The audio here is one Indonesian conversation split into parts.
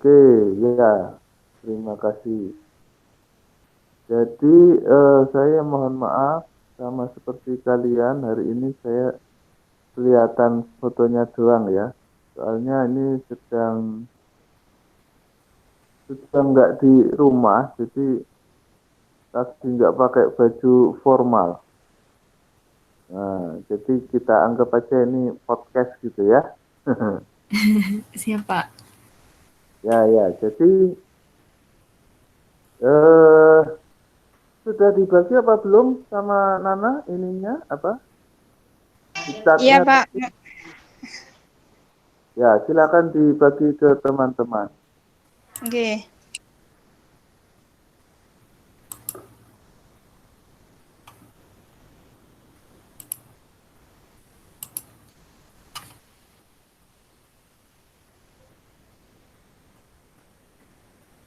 Oke, ya, terima kasih. Jadi, saya mohon maaf, sama seperti kalian, hari ini saya kelihatan fotonya doang ya. Soalnya ini sedang nggak di rumah, jadi lagi nggak pakai baju formal. Nah, jadi kita anggap aja ini podcast gitu ya. Siap, Pak. Ya, ya. Jadi, eh sudah dibagi apa belum sama Nana ininya apa? Iya, Diktatnya Pak. tadi? Ya, silakan dibagi ke teman-teman. Oke.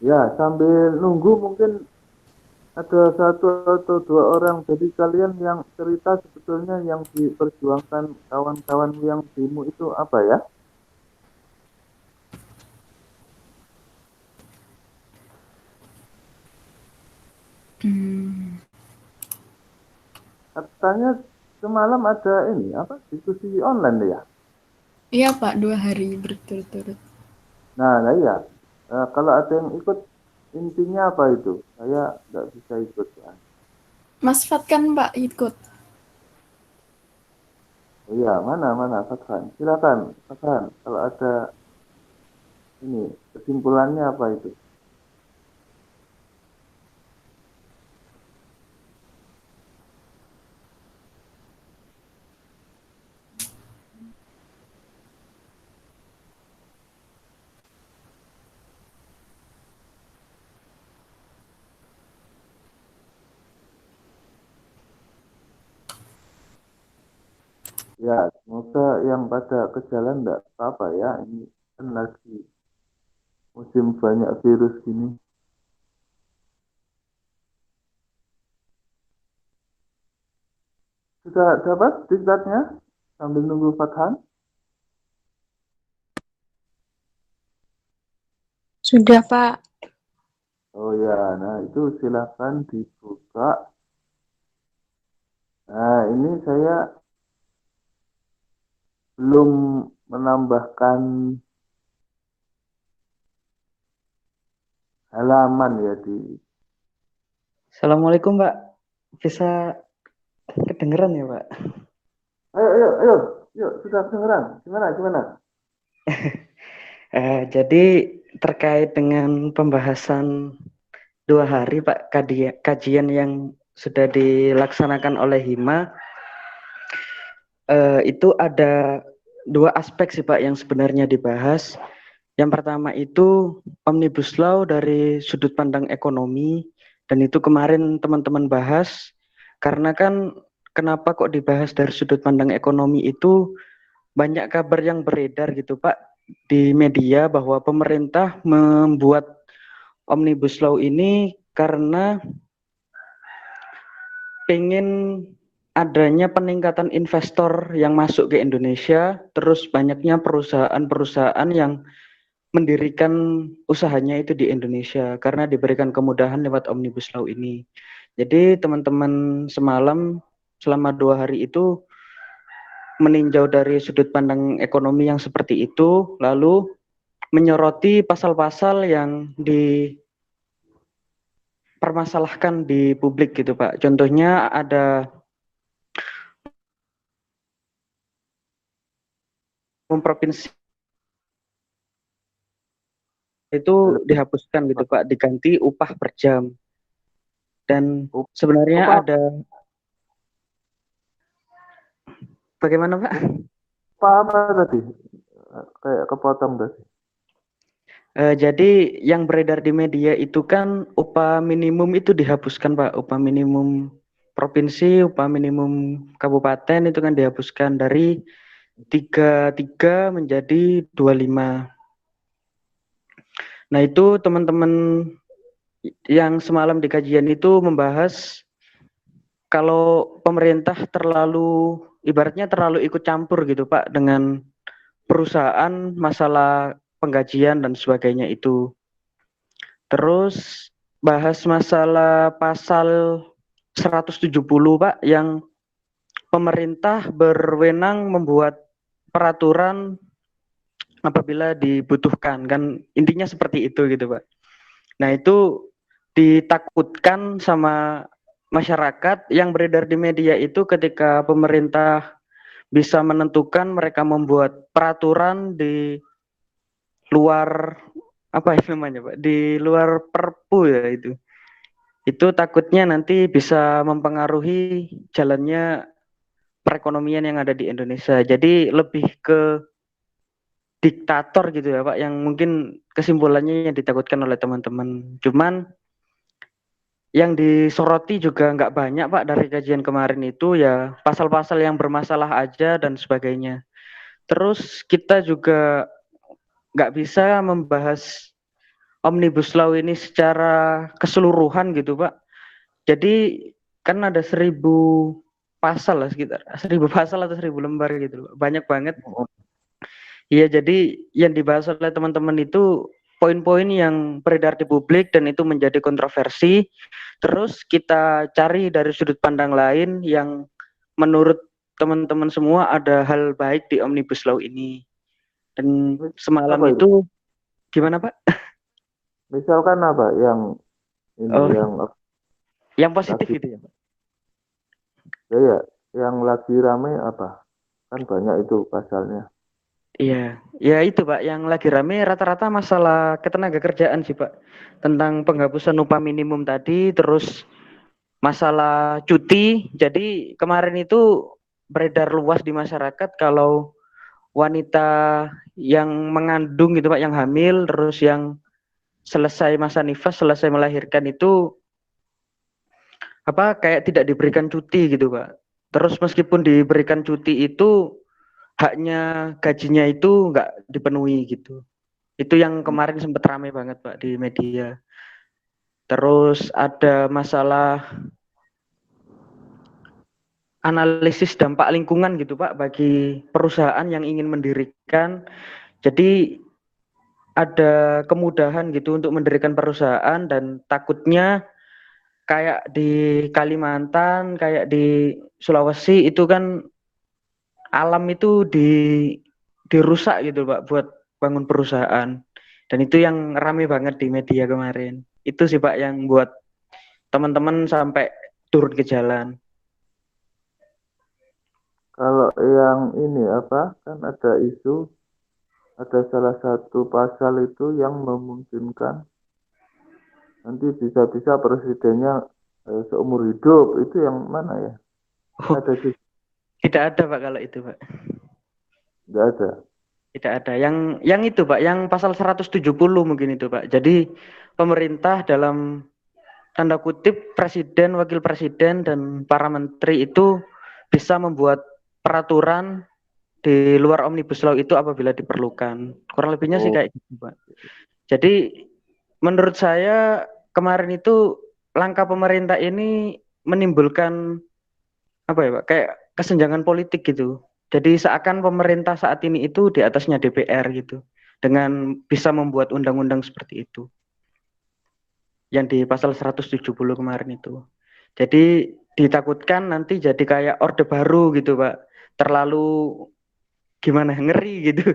Ya, sambil nunggu mungkin ada satu atau dua orang. Jadi kalian yang cerita sebetulnya yang diperjuangkan kawan-kawan yang demo itu apa ya? Hmm, Katanya semalam ada ini apa diskusi online ya? iya, Pak, 2 hari berturut-turut. Nah iya. Kalau ada yang ikut intinya apa itu? Saya nggak bisa ikut ya. Mas Fat kan, Pak, ikut. Oh iya, mana Fathan? Silakan, Fathan. Kalau ada ini kesimpulannya apa itu? Ya, semoga yang pada ke jalan enggak apa-apa ya. Ini kan lagi musim banyak virus gini. Sudah dapat diktatnya sambil nunggu Fathan? Sudah, Pak. Oh ya, nah itu silakan dibuka. Nah, ini saya belum menambahkan halaman ya di. Assalamualaikum Pak, bisa kedengeran ya Pak? Ayo, sudah kedengeran. Gimana? Jadi terkait dengan pembahasan 2 hari Pak, kajian yang sudah dilaksanakan oleh Hima, itu ada 2 aspek sih Pak yang sebenarnya dibahas. Yang pertama itu Omnibus Law dari sudut pandang ekonomi, dan itu kemarin teman-teman bahas, karena kan kenapa kok dibahas dari sudut pandang ekonomi itu banyak kabar yang beredar gitu Pak di media bahwa pemerintah membuat Omnibus Law ini karena pengen adanya peningkatan investor yang masuk ke Indonesia, terus banyaknya perusahaan-perusahaan yang mendirikan usahanya itu di Indonesia karena diberikan kemudahan lewat Omnibus Law ini. Jadi teman-teman semalam selama 2 hari itu meninjau dari sudut pandang ekonomi yang seperti itu, lalu menyoroti pasal-pasal yang dipermasalahkan di publik gitu Pak. Contohnya ada provinsi itu Halo, dihapuskan gitu Pak, diganti upah per jam. Dan sebenarnya upah, ada, bagaimana Pak? upah apa tadi? Kayak kepotong tadi. Jadi yang beredar di media itu kan upah minimum itu dihapuskan Pak, upah minimum provinsi, upah minimum kabupaten itu kan dihapuskan dari 33 menjadi 25. Nah itu teman-teman yang semalam di kajian itu membahas kalau pemerintah ibaratnya terlalu ikut campur gitu Pak dengan perusahaan masalah penggajian dan sebagainya itu. Terus bahas masalah pasal 170 Pak, yang pemerintah berwenang membuat peraturan apabila dibutuhkan, kan intinya seperti itu gitu Pak. Nah itu ditakutkan sama masyarakat yang beredar di media itu ketika pemerintah bisa menentukan mereka membuat peraturan di luar apa itu namanya Pak, di luar perpu ya itu takutnya nanti bisa mempengaruhi jalannya perekonomian yang ada di Indonesia. Jadi lebih ke diktator gitu ya Pak, yang mungkin kesimpulannya yang ditakutkan oleh teman-teman. Cuman yang disoroti juga nggak banyak Pak dari kajian kemarin itu, ya pasal-pasal yang bermasalah aja dan sebagainya. Terus kita juga nggak bisa membahas Omnibus Law ini secara keseluruhan gitu Pak. Jadi kan ada 1.000 pasal lah, sekitar 1.000 pasal atau 1.000 lembar gitu Pak. Banyak banget. Iya, jadi yang dibahas oleh teman-teman itu poin-poin yang beredar di publik dan itu menjadi kontroversi. Terus kita cari dari sudut pandang lain yang menurut teman-teman semua ada hal baik di Omnibus Law ini. Dan semalam Apa itu? itu gimana Pak? Misalkan apa yang ini Oh, yang positif lagi, itu ya Pak? ya, yang lagi rame apa? Kan banyak itu pasalnya. Iya, ya itu Pak, yang lagi rame rata-rata masalah ketenaga kerjaan sih Pak. Tentang penghapusan upah minimum tadi, terus masalah cuti. Jadi kemarin itu beredar luas di masyarakat kalau wanita yang mengandung gitu Pak, yang hamil, terus yang selesai masa nifas, selesai melahirkan itu apa kayak tidak diberikan cuti gitu Pak. Terus meskipun diberikan cuti itu haknya gajinya itu nggak dipenuhi gitu. Itu yang kemarin sempat ramai banget Pak di media. Terus ada masalah analisis dampak lingkungan gitu Pak bagi perusahaan yang ingin mendirikan. Jadi ada kemudahan gitu untuk mendirikan perusahaan, dan takutnya kayak di Kalimantan, kayak di Sulawesi itu kan alam itu dirusak gitu Pak buat bangun perusahaan. Dan itu yang rame banget di media kemarin. Itu sih Pak yang buat teman-teman sampai turun ke jalan. Kalau yang ini apa? Kan ada isu, ada salah satu pasal itu yang memungkinkan nanti bisa-bisa presidennya seumur hidup. Itu yang mana ya? Oh, Ada sih? tidak ada Pak kalau itu Pak. Nggak ada. Tidak ada. Yang itu Pak, yang pasal 170 mungkin itu Pak. Jadi pemerintah dalam tanda kutip presiden, wakil presiden dan para menteri itu bisa membuat peraturan di luar Omnibus Law itu apabila diperlukan. Kurang lebihnya sih Oh, kayak gitu Pak. Jadi menurut saya kemarin itu langkah pemerintah ini menimbulkan apa ya Pak, kayak kesenjangan politik gitu. Jadi seakan pemerintah saat ini itu di atasnya DPR gitu, dengan bisa membuat undang-undang seperti itu yang di pasal 170 kemarin itu. Jadi ditakutkan nanti jadi kayak orde baru gitu Pak, terlalu gimana, ngeri gitu.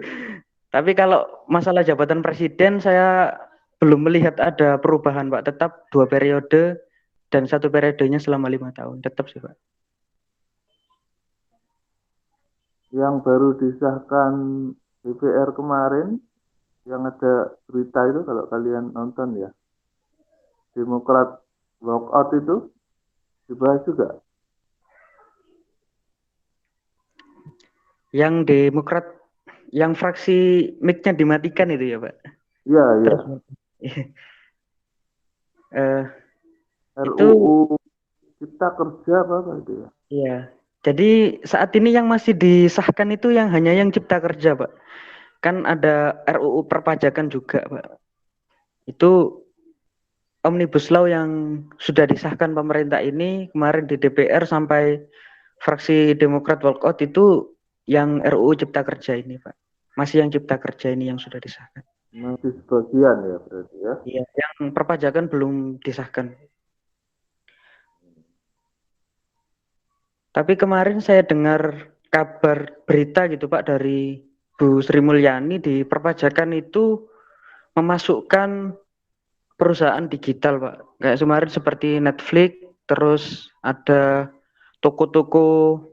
Tapi kalau masalah jabatan presiden saya belum melihat ada perubahan Pak, tetap 2 periode dan 1 periodenya selama 5 tahun, tetap sih Pak. yang baru disahkan DPR kemarin, yang ada berita itu kalau kalian nonton ya, Demokrat walkout itu dibahas juga. Yang Demokrat, yang fraksi mic-nya dimatikan itu ya Pak. Iya, iya. Terus itu RUU Cipta Kerja apa itu ya? iya. Jadi saat ini yang masih disahkan itu yang hanya yang Cipta Kerja Pak. Kan ada RUU perpajakan juga Pak. Itu Omnibus Law yang sudah disahkan pemerintah ini kemarin di DPR sampai fraksi Demokrat walkout itu yang RUU Cipta Kerja ini Pak. Masih yang Cipta Kerja ini yang sudah disahkan. Masih sebagian ya berarti ya. Iya, yang perpajakan belum disahkan. Tapi kemarin saya dengar kabar berita gitu Pak dari Bu Sri Mulyani di perpajakan itu memasukkan perusahaan digital Pak. Kayak kemarin seperti Netflix, terus ada toko-toko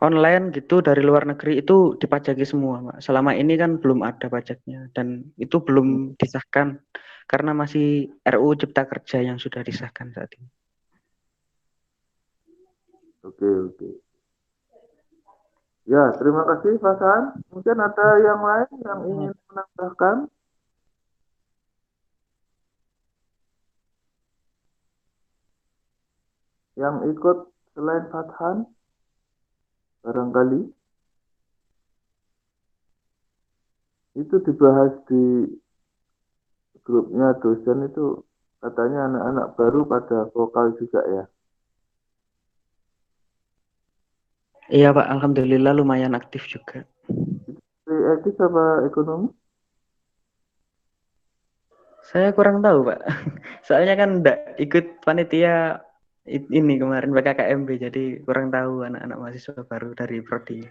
online gitu dari luar negeri itu dipajaki semua Pak. Selama ini kan belum ada pajaknya dan itu belum disahkan karena masih RUU Cipta Kerja yang sudah disahkan saat ini. Oke, oke. Ya, terima kasih Pak San. Mungkin ada yang lain yang ingin menambahkan? Yang ikut selain Fathan? Barangkali itu dibahas di grupnya dosen itu, katanya anak-anak baru pada vokal juga ya. Iya Pak, alhamdulillah lumayan aktif juga. Etis apa ekonomi? Saya kurang tahu Pak, soalnya kan enggak ikut panitia ini kemarin PKKMB, jadi kurang tahu anak-anak mahasiswa baru dari prodi.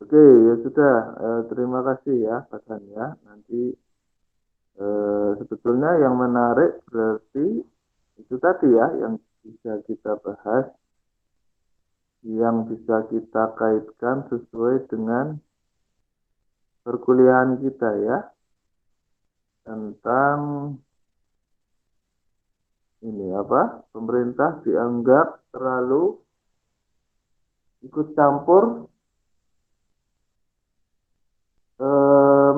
Oke, ya sudah. Terima kasih ya Pak San ya. Nanti sebetulnya yang menarik berarti itu tadi ya yang bisa kita bahas, yang bisa kita kaitkan sesuai dengan perkuliahan kita ya, tentang ini apa, pemerintah dianggap terlalu ikut campur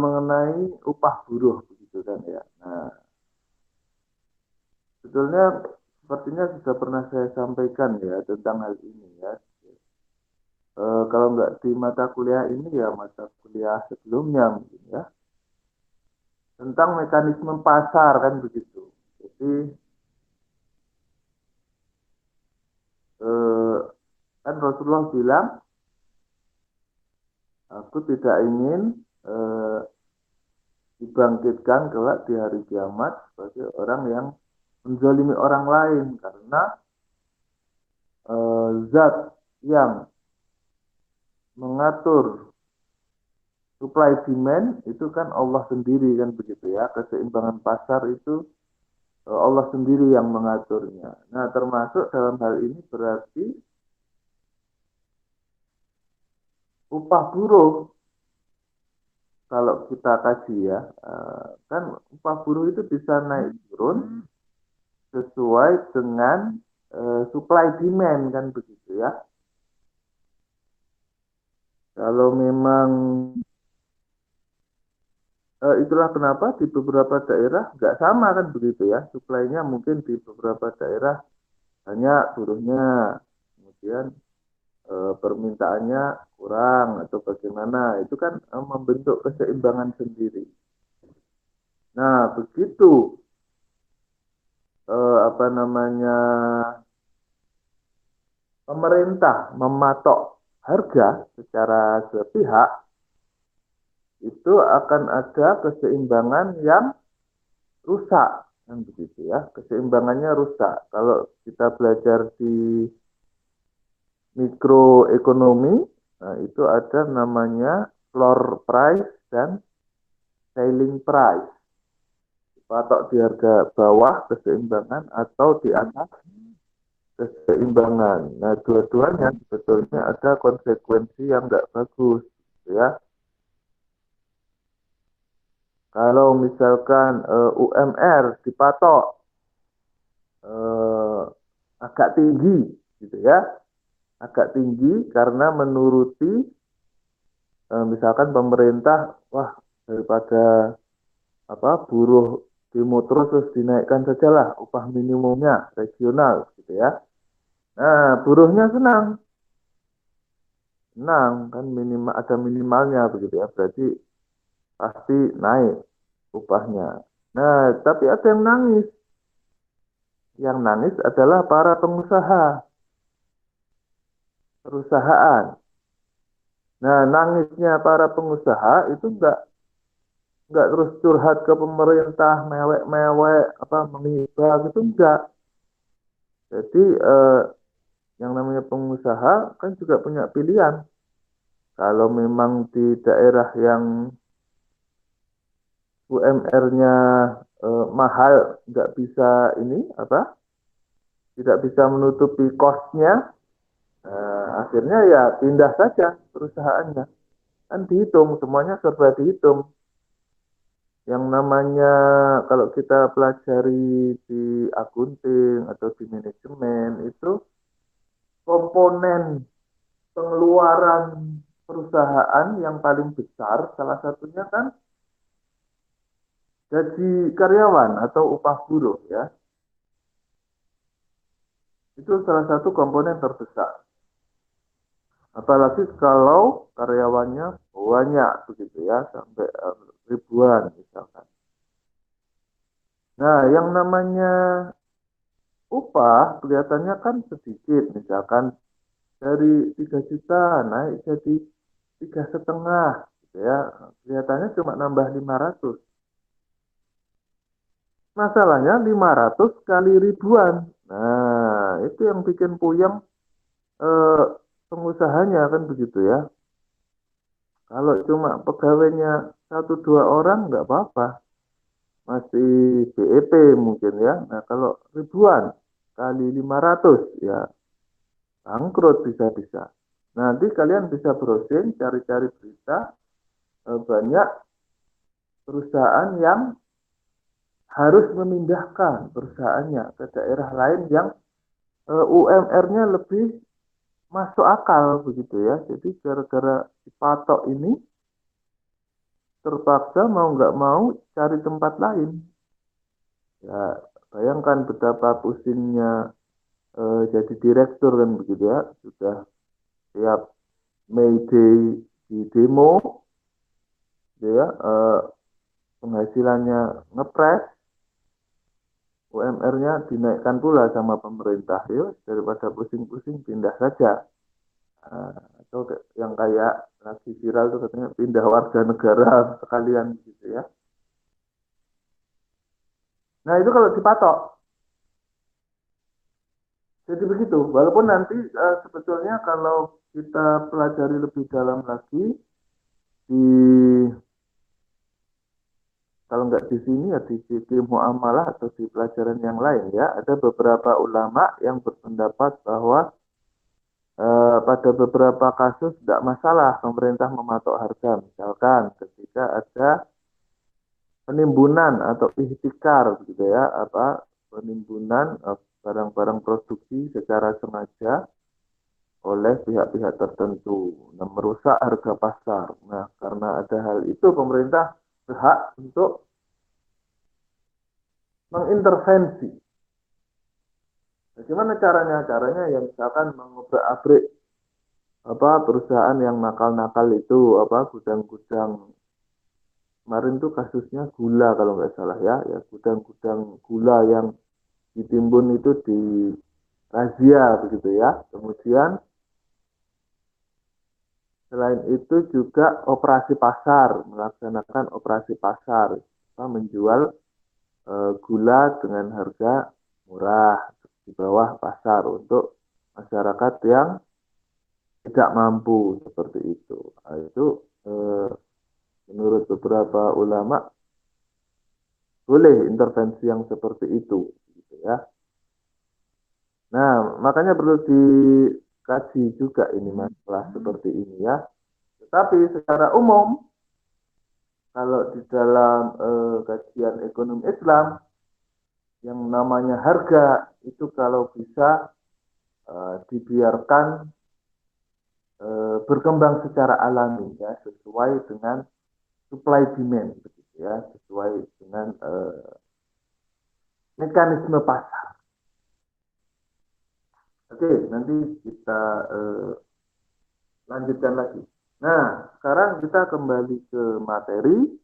mengenai upah buruh begitu kan ya. Nah, sebetulnya sepertinya sudah pernah saya sampaikan ya tentang hal ini ya. Kalau nggak di mata kuliah ini ya mata kuliah sebelumnya mungkin ya, tentang mekanisme pasar kan begitu. Jadi kan Rasulullah bilang, aku tidak ingin dibangkitkan kelak di hari kiamat sebagai orang yang menzalimi orang lain, karena zat yang mengatur supply demand itu kan Allah sendiri kan begitu ya. Keseimbangan pasar itu Allah sendiri yang mengaturnya. Nah, termasuk dalam hal ini berarti upah buruh, kalau kita kaji ya, kan upah buruh itu bisa naik turun sesuai dengan supply demand kan begitu ya. Kalau memang itulah kenapa di beberapa daerah nggak sama kan begitu ya, supply-nya mungkin di beberapa daerah banyak buruhnya, kemudian permintaannya kurang atau bagaimana, itu kan membentuk keseimbangan sendiri. Nah, begitu apa namanya, pemerintah mematok harga secara sepihak, itu akan ada keseimbangan yang rusak kan begitu ya. Keseimbangannya rusak. Kalau kita belajar di mikroekonomi, nah itu ada namanya floor price dan ceiling price. Patok di harga bawah keseimbangan atau di atas keseimbangan. Nah, dua-duanya sebetulnya ada konsekuensi yang nggak bagus, gitu ya. Kalau misalkan UMR dipatok agak tinggi, gitu ya, agak tinggi karena menuruti misalkan pemerintah, wah daripada apa buruh demo terus dinaikkan sajalah upah minimumnya regional, gitu ya. Nah, buruhnya senang kan, minimal ada minimalnya begitu ya, berarti pasti naik upahnya. Nah, tapi ada yang nangis. Yang nangis adalah para pengusaha, perusahaan. Nah, nangisnya para pengusaha itu enggak terus curhat ke pemerintah, mewek-mewek, apa mengibah gitu enggak. Jadi yang namanya pengusaha kan juga punya pilihan. Kalau memang di daerah yang UMR-nya mahal, nggak bisa ini apa, tidak bisa menutupi cost-nya, akhirnya ya pindah saja perusahaannya. Kan dihitung, semuanya serba dihitung. Yang namanya kalau kita pelajari di akunting atau di manajemen itu komponen pengeluaran perusahaan yang paling besar salah satunya kan gaji karyawan atau upah buruh ya. Itu salah satu komponen terbesar. Apalagi kalau karyawannya banyak begitu ya, sampai ribuan misalkan. Nah, yang namanya upah kelihatannya kan sedikit, misalkan dari 3 juta naik jadi 3,5 gitu ya. Kelihatannya cuma nambah 500. Masalahnya 500 kali ribuan. Nah, itu yang bikin puyeng eh, pengusahanya kan begitu ya. Kalau cuma pegawainya 1 2 orang nggak apa-apa, masih BEP mungkin ya. Nah, kalau ribuan kali 500 ya bangkrut bisa-bisa. Nanti kalian bisa browsing, cari-cari berita, banyak perusahaan yang harus memindahkan perusahaannya ke daerah lain yang UMR-nya lebih masuk akal begitu ya. Jadi gara-gara dipatok ini terpaksa mau nggak mau cari tempat lain. Ya bayangkan betapa pusingnya jadi direktur kan begitu ya. Sudah tiap May Day di demo, gitu ya penghasilannya ngepres, UMR-nya dinaikkan pula sama pemerintah ya, daripada pusing-pusing pindah saja. Atau yang kayak lagi viral tuh katanya pindah warga negara sekalian gitu ya. Nah itu kalau dipatok. Jadi begitu. Walaupun nanti sebetulnya kalau kita pelajari lebih dalam lagi di kalau nggak di sini ya di fikih muamalah atau di pelajaran yang lain ya, ada beberapa ulama yang berpendapat bahwa pada beberapa kasus tidak masalah pemerintah mematok harga, misalkan ketika ada penimbunan atau ihtikar gitu ya, apa penimbunan barang-barang produksi secara sengaja oleh pihak-pihak tertentu, nah, merusak harga pasar. Nah, karena ada hal itu pemerintah berhak untuk mengintervensi. Bagaimana caranya? Caranya yang misalkan mengobrak-abrik apa perusahaan yang nakal-nakal itu, apa gudang-gudang. Kemarin tuh kasusnya gula kalau nggak salah ya, ya gudang-gudang gula yang ditimbun itu di razia begitu ya. Kemudian selain itu juga operasi pasar, melaksanakan operasi pasar, menjual gula dengan harga murah di bawah pasar untuk masyarakat yang tidak mampu seperti itu. Nah, itu menurut beberapa ulama boleh intervensi yang seperti itu, gitu ya. Nah, makanya perlu dikaji juga ini masalah seperti ini ya. Tetapi secara umum, kalau di dalam kajian ekonomi Islam, yang namanya harga itu kalau bisa dibiarkan berkembang secara alami ya, sesuai dengan supply demand, begitu ya, sesuai dengan mekanisme pasar. Oke, nanti kita lanjutkan lagi. Nah, sekarang kita kembali ke materi.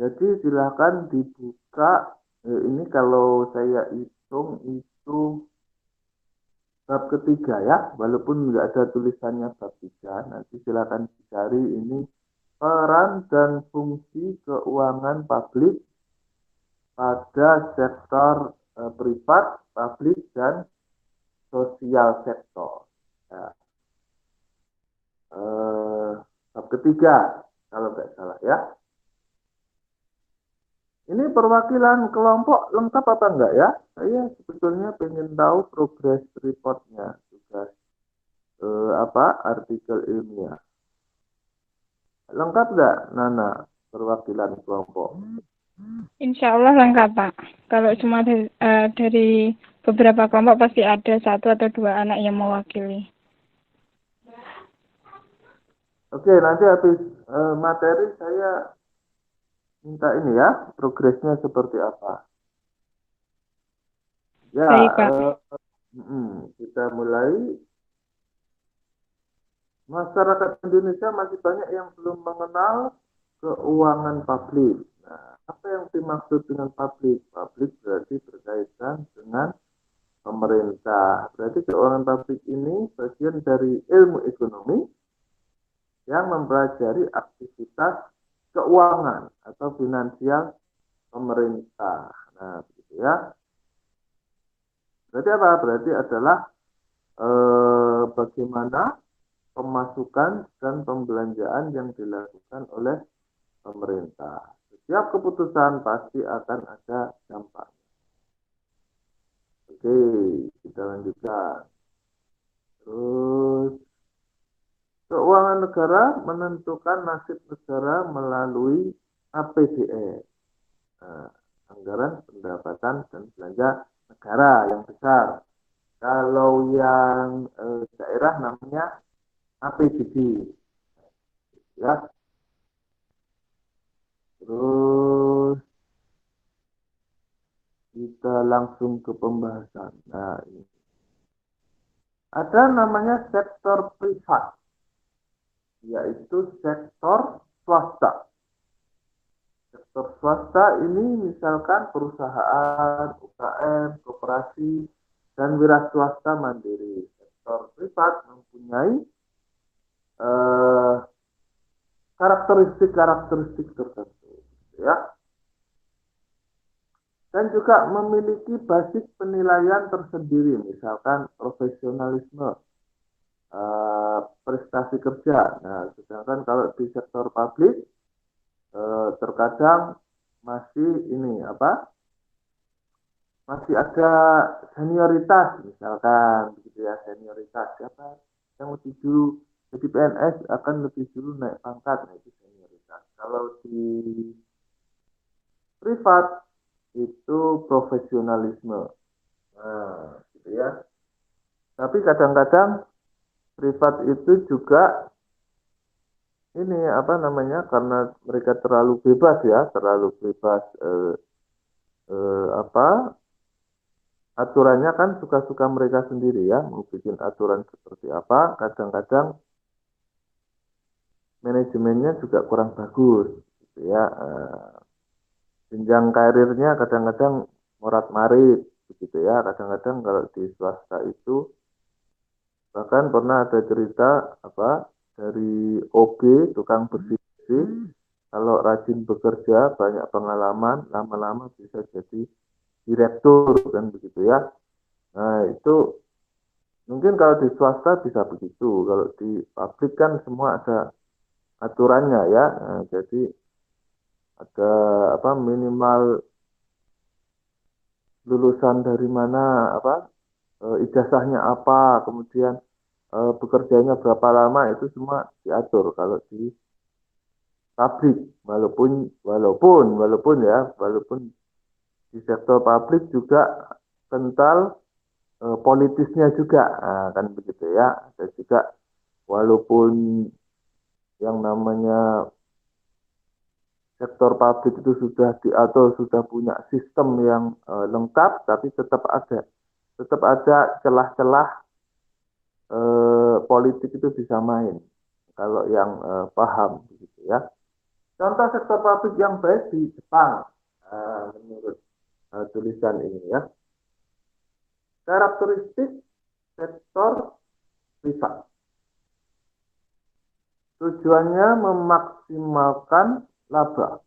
Jadi silakan dibuka. Ini kalau saya hitung itu bab ketiga ya, walaupun nggak ada tulisannya bab 3, nanti silakan dicari ini peran dan fungsi keuangan publik pada sektor privat, publik, dan sosial sektor. Ya. Bab ketiga, kalau nggak salah ya. Ini perwakilan kelompok lengkap apa enggak ya? Saya sebetulnya pengen tahu progress reportnya, tugas artikel ilmiah. Lengkap enggak, Nana, perwakilan kelompok? Insya Allah lengkap, Pak. Kalau cuma dari beberapa kelompok pasti ada 1 atau 2 anak yang mewakili. Oke, nanti habis materi saya minta ini ya, progresnya seperti apa. Ya, Baik, Pak. kita mulai. Masyarakat Indonesia masih banyak yang belum mengenal keuangan publik. Nah, apa yang dimaksud dengan publik? Publik berarti berkaitan dengan pemerintah. Berarti keuangan publik ini bagian dari ilmu ekonomi yang mempelajari aktivitas keuangan atau finansial pemerintah. Nah, begitu ya. Berarti apa? Berarti adalah bagaimana pemasukan dan pembelanjaan yang dilakukan oleh pemerintah. Setiap keputusan pasti akan ada dampaknya. Oke, kita lanjutkan. Terus, keuangan negara menentukan nasib negara melalui APBN. Nah, anggaran pendapatan dan belanja negara yang besar. Kalau yang daerah namanya APBD. Ya. Terus kita langsung ke pembahasan. Nah, ini. Ada namanya sektor privat, yaitu sektor swasta. Sektor swasta ini misalkan perusahaan, UKM, koperasi, dan wira swasta mandiri. Sektor privat mempunyai karakteristik tertentu, ya, dan juga memiliki basis penilaian tersendiri, misalkan profesionalisme, prestasi kerja. Nah, sedangkan kalau di sektor publik terkadang masih masih ada senioritas, misalkan begitu ya, senioritas. Siapa yang lebih dulu jadi PNS akan lebih dulu naik pangkat, nah itu senioritas. Kalau di privat itu profesionalisme, nah gitu ya. Tapi kadang-kadang privat itu juga ini karena mereka terlalu bebas ya, terlalu bebas aturannya kan suka-suka mereka sendiri ya, mau bikin aturan seperti apa. Kadang-kadang manajemennya juga kurang bagus, gitu ya. Jenjang karirnya kadang-kadang morat-marit, begitu ya. Kadang-kadang kalau di swasta itu bahkan pernah ada cerita dari OB, tukang bersih, kalau rajin bekerja, banyak pengalaman, lama-lama bisa jadi direktur kan begitu ya. Nah, itu mungkin kalau di swasta bisa begitu, kalau di pabrik kan semua ada aturannya ya. Nah, jadi ada minimal lulusan dari mana, ijazahnya apa, kemudian bekerjanya berapa lama, itu semua diatur kalau di pabrik. Walaupun di sektor publik juga kental politisnya juga, nah, kan begitu ya. Ada juga walaupun yang namanya sektor publik itu sudah diatur, sudah punya sistem yang lengkap, tapi tetap ada celah-celah politik itu bisa main kalau yang paham begitu ya. Contoh sektor publik yang baik di Jepang, menurut tulisan ini ya. Karakteristik sektor privat. Tujuannya memaksimalkan laba,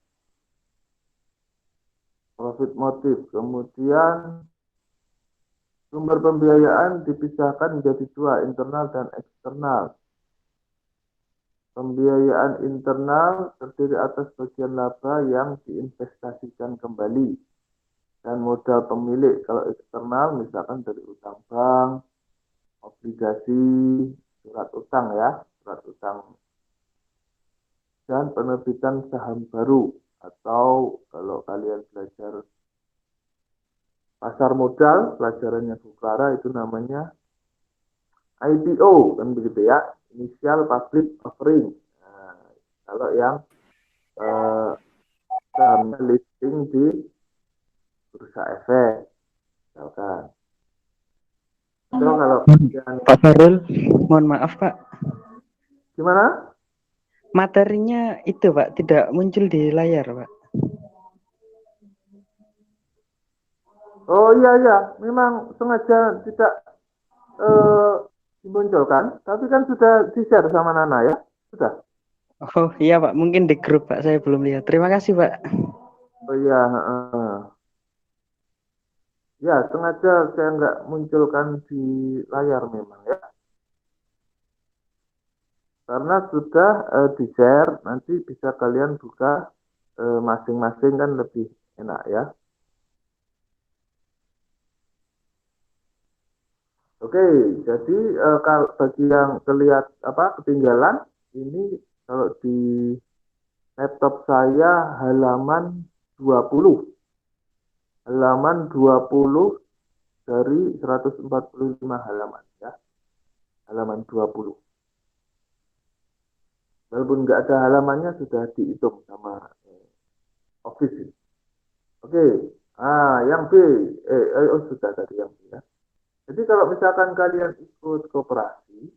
profit motif. Kemudian sumber pembiayaan dipisahkan menjadi dua, internal dan eksternal. Pembiayaan internal terdiri atas bagian laba yang diinvestasikan kembali dan modal pemilik. Kalau eksternal misalkan dari utang bank, obligasi, surat utang ya, surat utang, dan penerbitan saham baru. Atau kalau kalian belajar pasar modal, pelajarannya Bu Clara itu namanya IPO, kan begitu ya, initial public offering. Nah, kalau yang sahamnya listing di bursa efek, misalkan. Atau kalau kalian Pak Farul, mohon maaf Pak, gimana? materinya itu Pak tidak muncul di layar Pak. Oh iya, memang sengaja tidak dimunculkan, tapi kan sudah di-share sama Nana ya, sudah. Oh iya Pak, mungkin di grup Pak, saya belum lihat. Terima kasih Pak. Oh iya, ya sengaja saya nggak munculkan di layar memang ya, karena sudah di-share, nanti bisa kalian buka masing-masing kan lebih enak ya. Oke, jadi kalau bagi yang ketinggalan, ini kalau di laptop saya halaman 20. Halaman 20 dari 145 halaman ya. Halaman 20. Walaupun nggak ada halamannya sudah dihitung sama Office. Oke. Yang B, sudah tadi yang B ya. Jadi kalau misalkan kalian ikut koperasi,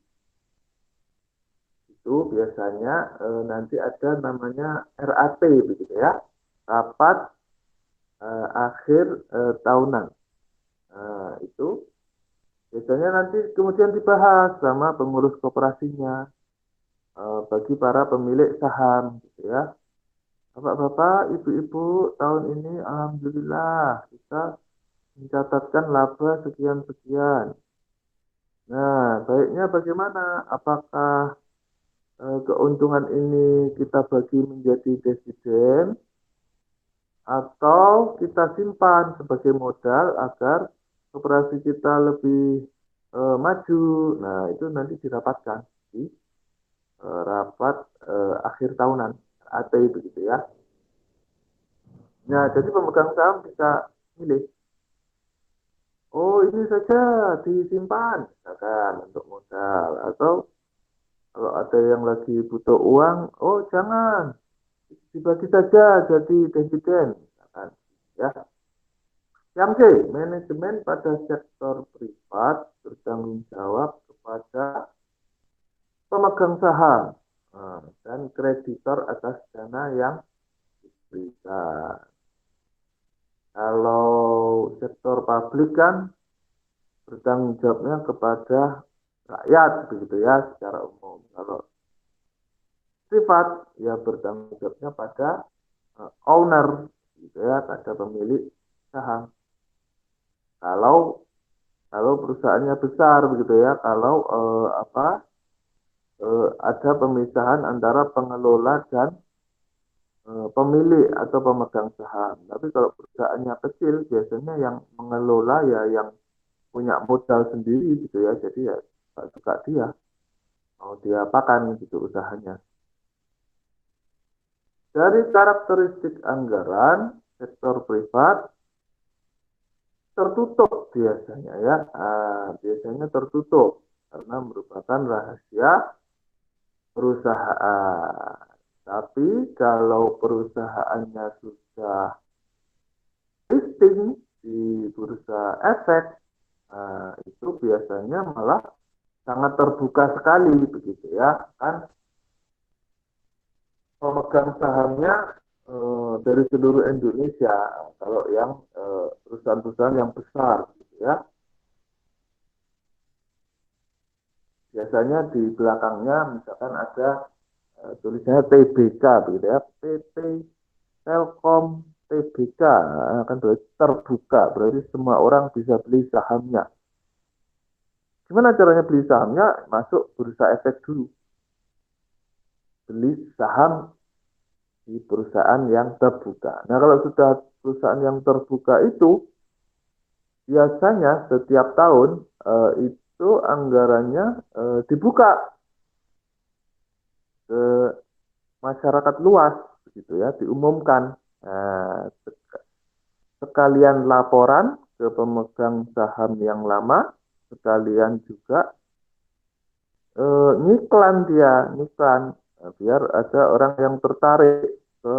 itu biasanya nanti ada namanya RAT begitu ya, rapat akhir tahunan. Nah, itu biasanya nanti kemudian dibahas sama pengurus koperasinya bagi para pemilik saham gitu ya. Bapak-bapak, ibu-ibu, tahun ini alhamdulillah kita mencatatkan laba sekian-sekian. Nah, baiknya bagaimana? Apakah keuntungan ini kita bagi menjadi dividen atau kita simpan sebagai modal agar koperasi kita lebih maju? Nah, itu nanti dirapatkan di rapat akhir tahunan, AT begitu ya. Nah, jadi pemegang saham bisa milih. Oh, ini saja disimpan, misalkan untuk modal. Atau kalau ada yang lagi butuh uang, oh jangan, dibagi saja jadi dividen, misalkan. Ya. Yang C, manajemen pada sektor privat bertanggung jawab kepada pemegang saham dan kreditor atas dana yang diberikan. Kalau sektor publik kan bertanggung jawabnya kepada rakyat begitu ya secara umum. Kalau privat ya bertanggung jawabnya pada owner gitu ya, pada pemilik saham. Kalau perusahaannya besar begitu ya, kalau ada pemisahan antara pengelola dan pemilik atau pemegang saham. Tapi kalau perusahaannya kecil, biasanya yang mengelola ya yang punya modal sendiri gitu ya. Jadi ya nggak suka dia, mau diapakan gitu usahanya. Dari karakteristik anggaran sektor privat tertutup biasanya ya. Biasanya tertutup karena merupakan rahasia perusahaan. Tapi kalau perusahaannya sudah listing di bursa efek, itu biasanya malah sangat terbuka sekali begitu ya, kan pemegang sahamnya dari seluruh Indonesia. Kalau yang perusahaan-perusahaan yang besar gitu ya. biasanya di belakangnya misalkan ada tulisannya TBK begitu ya, PT Telkom TBK, kan berarti terbuka, berarti semua orang bisa beli sahamnya. Gimana caranya beli sahamnya? Masuk bursa efek dulu, beli saham di perusahaan yang terbuka. Nah, kalau sudah perusahaan yang terbuka itu biasanya setiap tahun itu anggarannya dibuka ke masyarakat luas, begitu ya, diumumkan. Nah, sekalian laporan ke pemegang saham yang lama, sekalian juga ngiklan ngiklan biar ada orang yang tertarik ke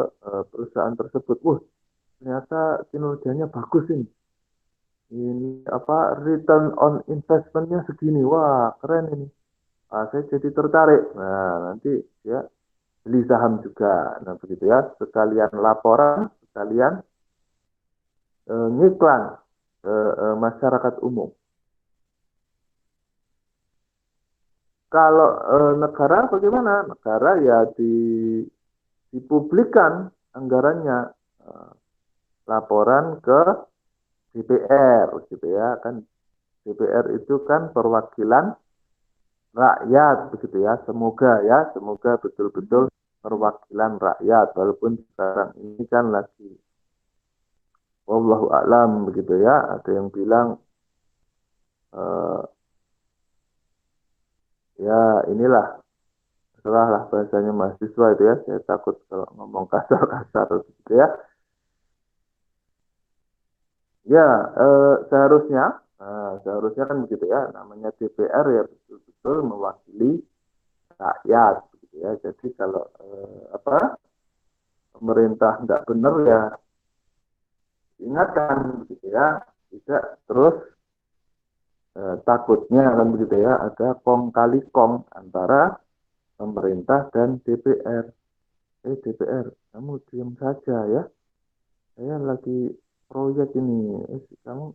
perusahaan tersebut. Wah, ternyata kinerjanya bagus ini. Ini apa, return on investmentnya segini, wah keren ini. Saya jadi tertarik. Nah, nanti ya beli saham juga. Nah, begitu ya, sekalian laporan, sekalian ngiklan ke masyarakat umum. Kalau negara bagaimana? Negara ya dipublikkan anggarannya, laporan ke DPR, gitu ya kan. DPR itu kan perwakilan rakyat, begitu ya. Semoga betul-betul perwakilan rakyat, walaupun sekarang ini kan lagi wallahu a'lam, begitu ya. Ada yang bilang ya inilah salah lah bahasanya mahasiswa itu ya. Saya takut kalau ngomong kasar-kasar gitu ya. Ya, seharusnya kan begitu ya. Namanya DPR ya betul-betul mewakili rakyat, begitu ya. Jadi kalau pemerintah nggak benar ya ingatkan, begitu ya. Tidak terus takutnya kan begitu ya, ada kong kali kong antara pemerintah dan DPR. DPR, kamu diam saja ya. Saya lagi proyek ini. Kamu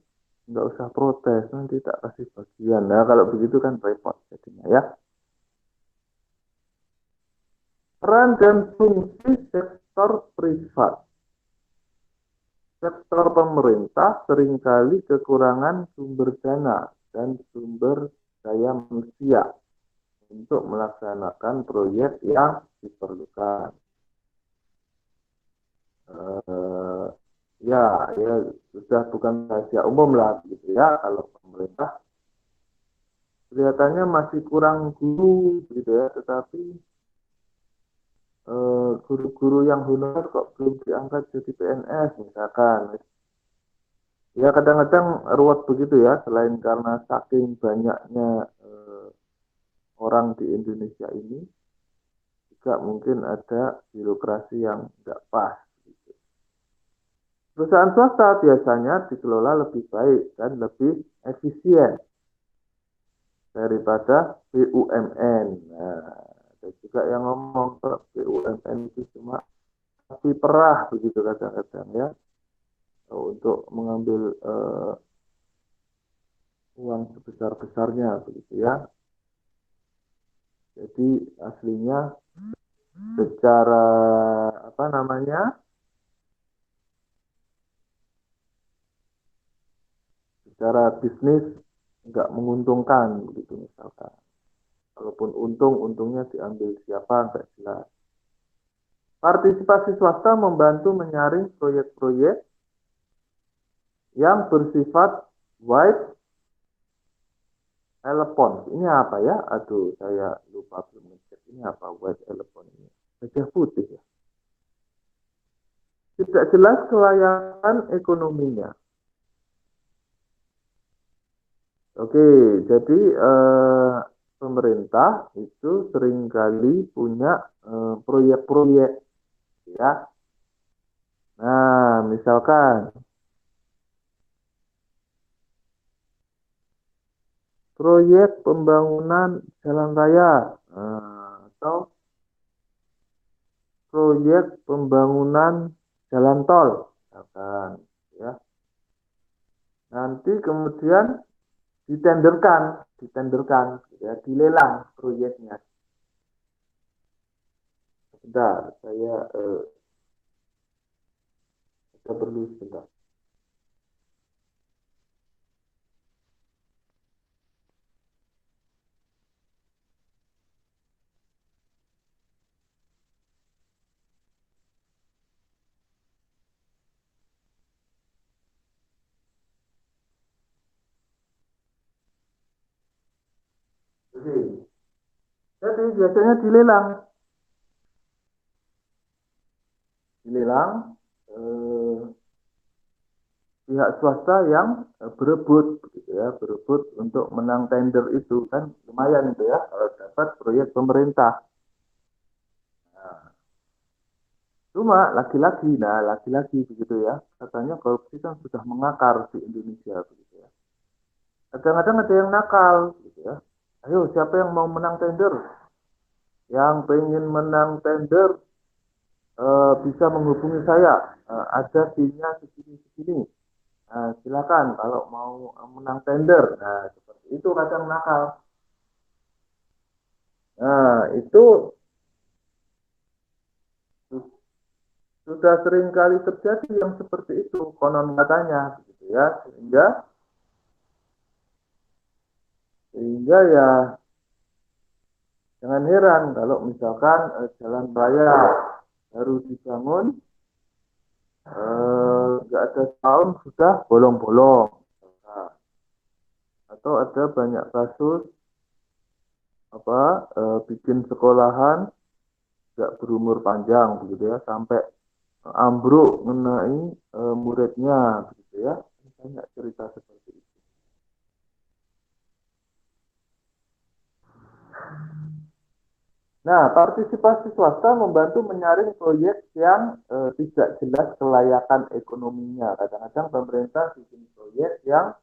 nggak usah protes, nanti tak kasih bagian. Nah, kalau begitu kan repot jadinya ya. Peran dan fungsi sektor privat. Sektor pemerintah seringkali kekurangan sumber dana dan sumber daya manusia untuk melaksanakan proyek yang diperlukan. Ya sudah bukan rahasia umum lah, gitu ya. Kalau pemerintah kelihatannya masih kurang guru, gitu ya. Tetapi guru-guru yang honorer kok belum diangkat jadi PNS misalkan. Ya kadang-kadang ruwet begitu ya. Selain karena saking banyaknya orang di Indonesia ini, juga mungkin ada birokrasi yang nggak pas. Perusahaan swasta biasanya dikelola lebih baik dan lebih efisien daripada BUMN. Nah, ada juga yang ngomong ke BUMN itu cuma api perah begitu kadang-kadang ya, untuk mengambil uang sebesar-besarnya begitu ya. Jadi aslinya secara secara bisnis nggak menguntungkan begitu misalkan. Kalaupun untungnya diambil siapa nggak jelas. Partisipasi swasta membantu menyaring proyek-proyek yang bersifat white elephant. Ini apa ya? Aduh, saya lupa belum ngecek. Ini apa white elephant ini? Gajah putih ya. Tidak jelas kelayakan ekonominya. Oke, jadi pemerintah itu seringkali punya proyek-proyek ya. Nah, misalkan proyek pembangunan jalan raya atau proyek pembangunan jalan tol misalkan ya. Nanti kemudian ditenderkan, gitu ya, dilelang proyeknya. Sebentar, saya perlu sebentar. Jadi biasanya dilelang eh, pihak swasta yang berebut, gitu ya, berebut untuk menang tender itu kan lumayan itu ya kalau dapat proyek pemerintah. Nah, cuma lagi-lagi begitu ya, katanya korupsi kan sudah mengakar di Indonesia begitu ya. Kadang-kadang ada yang nakal, gitu ya. Ayo siapa yang mau menang tender? Yang pengen menang tender bisa menghubungi saya. Ada fee-nya segini-segini. Nah, silakan kalau mau menang tender. Nah, seperti itu kadang nakal. Nah, itu sudah sering kali terjadi yang seperti itu, konon katanya, gitu ya. Sehingga ya jangan heran kalau misalkan jalan raya baru dibangun, nggak ada tahun sudah bolong-bolong. Nah, atau ada banyak kasus bikin sekolahan nggak berumur panjang begitu ya sampai ambruk mengenai muridnya begitu ya, banyak cerita seperti itu. Nah, partisipasi swasta membantu menyaring proyek yang tidak jelas kelayakan ekonominya. Kadang-kadang pemerintah bikin proyek yang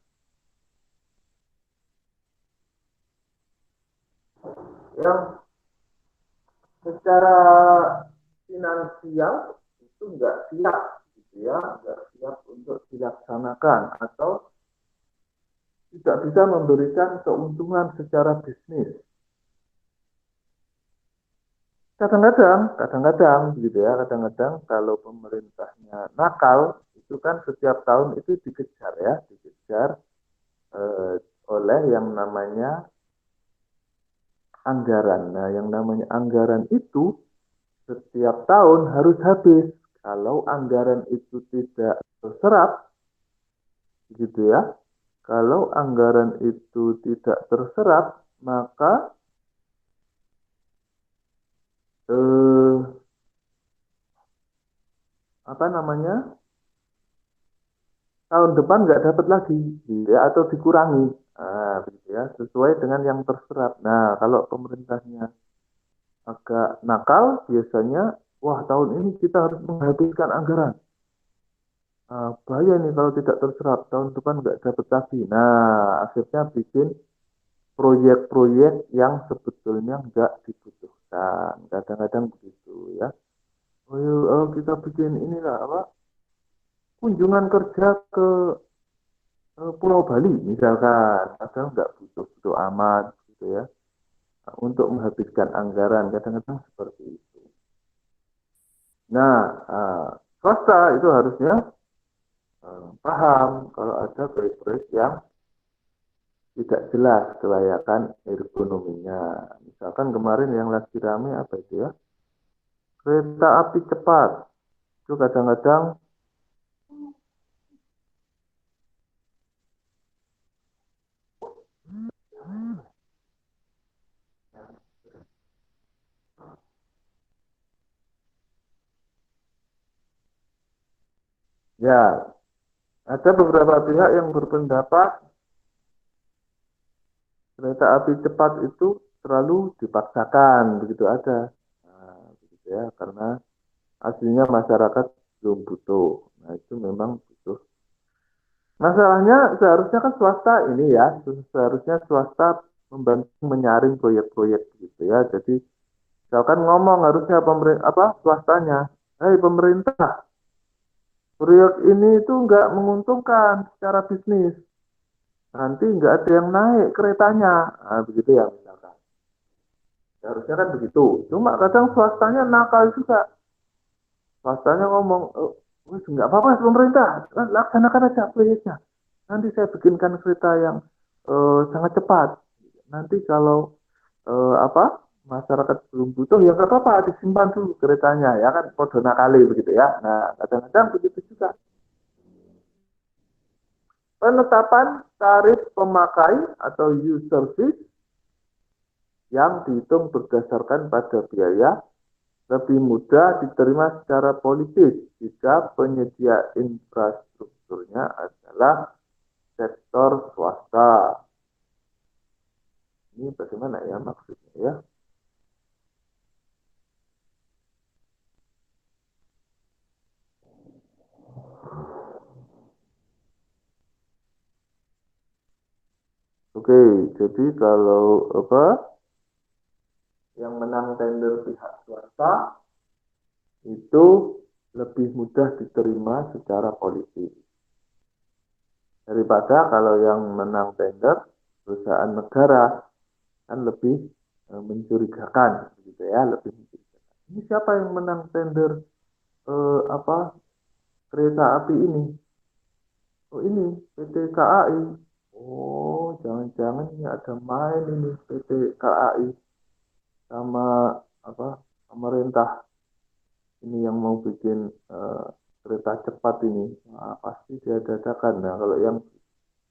secara finansial itu nggak siap, gitu ya, nggak siap untuk dilaksanakan atau tidak bisa memberikan keuntungan secara bisnis. Kadang-kadang gitu ya, kadang-kadang kalau pemerintahnya nakal itu kan setiap tahun itu dikejar ya, dikejar oleh yang namanya anggaran. Nah, yang namanya anggaran itu setiap tahun harus habis. Kalau anggaran itu tidak terserap, gitu ya. Kalau anggaran itu tidak terserap, maka apa namanya, tahun depan nggak dapat lagi, gitu ya, atau dikurangi, gitu ya, sesuai dengan yang terserap. Nah, kalau pemerintahnya agak nakal, biasanya, wah tahun ini kita harus menghabiskan anggaran. Bahaya nih kalau tidak terserap, tahun depan nggak dapat lagi. Nah, akhirnya bikin proyek-proyek yang sebetulnya nggak dibutuhkan. Kadang-kadang begitu ya. Kita bikin inilah kunjungan kerja ke Pulau Bali misalkan, padahal nggak butuh-butuh amat gitu ya. Nah, untuk menghabiskan anggaran kadang-kadang seperti itu. Nah, swasta itu harusnya paham kalau ada proyek-proyek yang tidak jelas kelayakan ergonominya. Misalkan kemarin yang lagi rame apa itu ya? Kereta api cepat. Itu kadang-kadang ya ada beberapa pihak yang berpendapat kereta api cepat itu terlalu dipaksakan, begitu ada. Nah, begitu ya, karena aslinya masyarakat belum butuh. Nah, itu memang butuh. Masalahnya seharusnya kan swasta ini ya, seharusnya swasta membantu menyaring proyek-proyek gitu ya. Jadi misalkan ngomong harusnya pemerintah swastanya, "Hei pemerintah, proyek ini itu nggak menguntungkan secara bisnis. nanti nggak ada yang naik keretanya. Nah, begitu ya misalkan. Harusnya kan begitu. Cuma kadang swastanya nakal juga. Swastanya ngomong, wis nggak apa-apa pemerintah, laksanakan aja proyeknya. Nanti saya bikinkan kereta yang sangat cepat. Nanti kalau apa masyarakat belum butuh ya nggak apa-apa disimpan dulu keretanya ya kan podo nakali begitu ya. Nah kadang-kadang begitu juga. Penetapan tarif pemakai atau user fee yang dihitung berdasarkan pada biaya lebih mudah diterima secara politis jika penyedia infrastrukturnya adalah sektor swasta. Ini bagaimana ya maksudnya ya? Oke, jadi kalau apa yang menang tender pihak swasta itu lebih mudah diterima secara politis daripada kalau yang menang tender perusahaan negara kan lebih mencurigakan gitu ya, lebih mencurigakan. Ini siapa yang menang tender apa kereta api ini? Oh ini PT KAI. Oh jangan-jangan ini ada main ini PT KAI sama apa pemerintah ini yang mau bikin kereta cepat ini. Nah, pasti diadakan. Nah kalau yang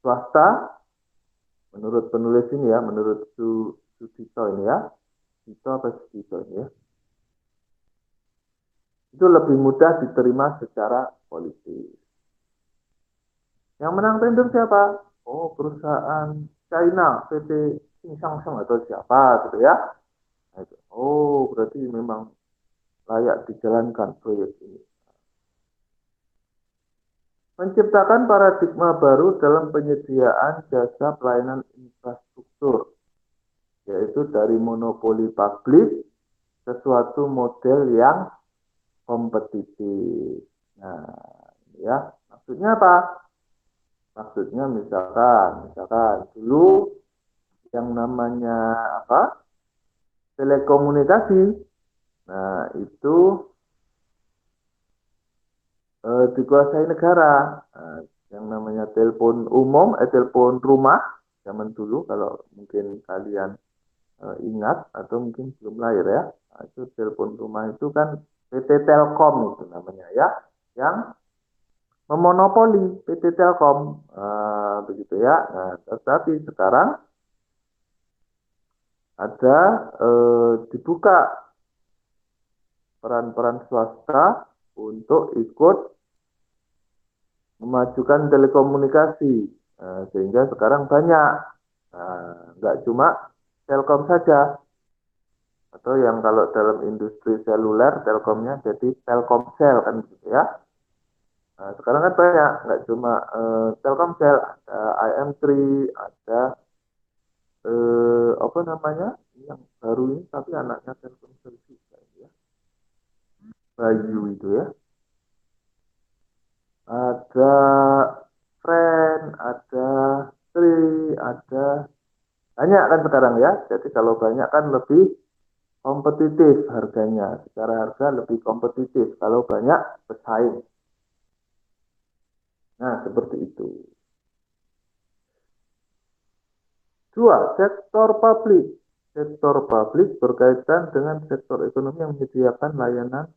swasta menurut penulis ini ya, menurut Sudito ini ya, Sudito apa Sudito ini ya, itu lebih mudah diterima secara politis. Yang menang tender siapa? Oh perusahaan China, PT Tsingshan atau siapa gitu ya. Nah, itu. Oh berarti memang layak dijalankan proyek ini. Menciptakan paradigma baru dalam penyediaan jasa pelayanan infrastruktur, yaitu dari monopoli publik ke suatu model yang kompetitif. Nah, ya, maksudnya apa? Maksudnya misalkan dulu yang namanya apa? Telekomunikasi. Nah, itu dikuasai negara. Nah, yang namanya telepon umum, telepon rumah zaman dulu kalau mungkin kalian ingat atau mungkin belum lahir ya. Nah, itu telepon rumah itu kan PT Telkom itu namanya ya, yang memonopoli PT Telkom begitu ya. Nah, tetapi sekarang ada dibuka peran-peran swasta untuk ikut memajukan telekomunikasi. Sehingga sekarang banyak, nggak cuma Telkom saja, atau yang kalau dalam industri seluler Telkomnya jadi Telkomsel kan gitu ya. Nah, sekarang kan banyak, nggak cuma Telkomsel, ada IM3, ada apa namanya yang baru ini tapi anaknya Telkomsel juga ya, Bayu itu ya. Ada Friend, ada Tri, ada banyak kan sekarang ya. Jadi kalau banyak kan lebih kompetitif harganya. Secara harga lebih kompetitif kalau banyak bersaing. Nah, seperti itu. Dua, sektor publik. Sektor publik berkaitan dengan sektor ekonomi yang menyediakan layanan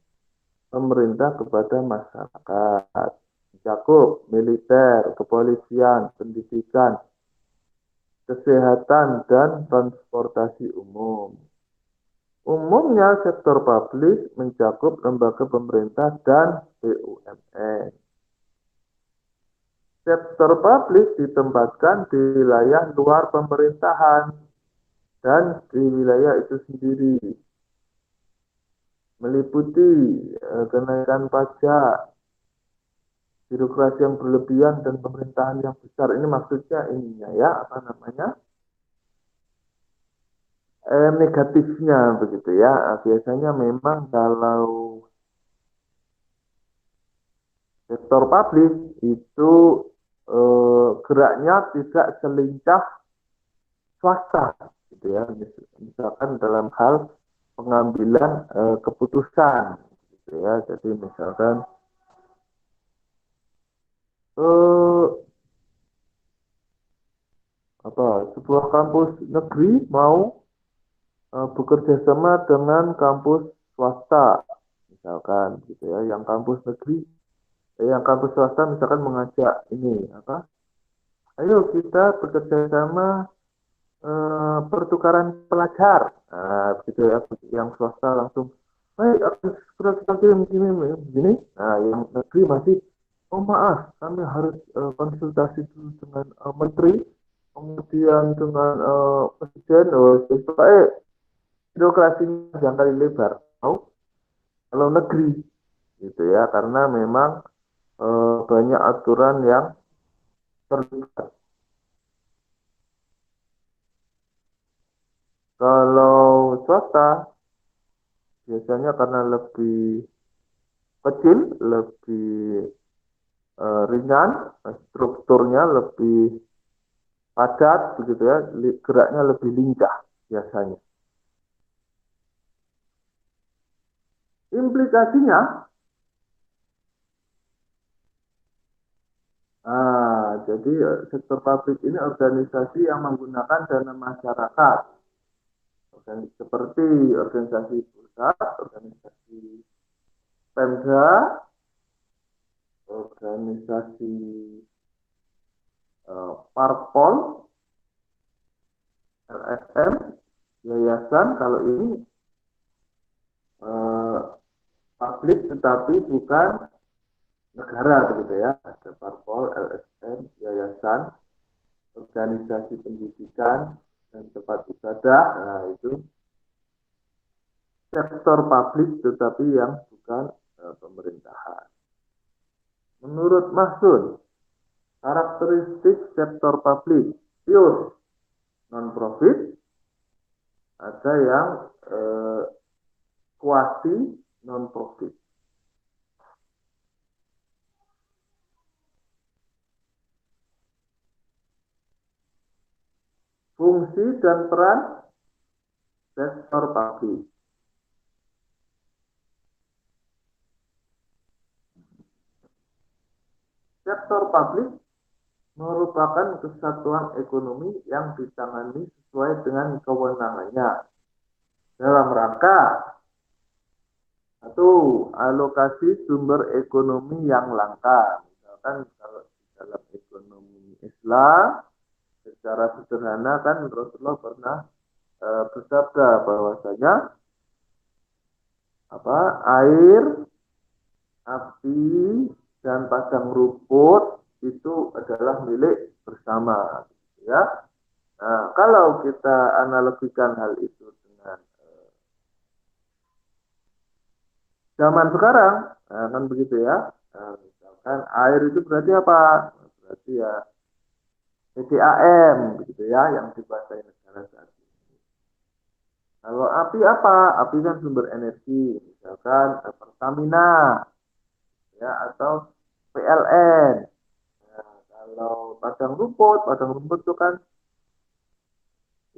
pemerintah kepada masyarakat. Mencakup militer, kepolisian, pendidikan, kesehatan, dan transportasi umum. Umumnya sektor publik mencakup lembaga pemerintah dan BUMN. Sektor publik ditempatkan di wilayah luar pemerintahan dan di wilayah itu sendiri. Meliputi kenaikan pajak, birokrasi yang berlebihan, dan pemerintahan yang besar. Ini maksudnya ininya ya, apa namanya? Negatifnya begitu ya. Biasanya memang kalau sektor publik itu geraknya tidak selincah swasta, gitu ya. Misalkan dalam hal pengambilan keputusan, gitu ya. Jadi misalkan sebuah kampus negeri mau bekerja sama dengan kampus swasta, misalkan, gitu ya. Yang kampus swasta misalkan mengajak ini apa? Ayo kita bekerja sama pertukaran pelajar, begitu ya. Yang swasta langsung, baik, sudah kita kirim begini. Nah, yang negeri masih, oh maaf, kami harus konsultasi dulu dengan menteri, kemudian dengan presiden, birokrasinya jangan kali lebar. Kalau negeri, gitu ya, karena memang banyak aturan yang terlibat. Kalau swasta biasanya karena lebih kecil, lebih ringan, strukturnya lebih padat, begitu ya, geraknya lebih lincah biasanya. Implikasinya, jadi sektor publik ini organisasi yang menggunakan dana masyarakat, seperti organisasi pusat, organisasi Pemda, organisasi parpol, LSM, yayasan. Kalau ini publik tetapi bukan negara, begitu ya. Ada parpol, LSM, yayasan, organisasi pendidikan, dan tempat ibadah. Nah, itu sektor publik tetapi yang bukan pemerintahan. Menurut Mahsun, karakteristik sektor publik pure non-profit, ada yang quasi non-profit. Fungsi dan peran sektor publik. Sektor publik merupakan kesatuan ekonomi yang ditangani sesuai dengan kewenangannya dalam rangka satu, alokasi sumber ekonomi yang langka. Misalkan kalau di dalam ekonomi Islam, secara sederhana kan Rasulullah pernah bersabda bahwasanya air, api, dan padang rumput itu adalah milik bersama, ya. Nah, kalau kita analogikan hal itu dengan zaman sekarang, kan begitu ya. Misalkan air itu berarti apa? Berarti ya PDAM, begitu ya, yang dikuasai negara saat ini. Kalau api apa? Api kan sumber energi, misalkan Pertamina, ya, atau PLN. Nah, kalau padang rumput itu kan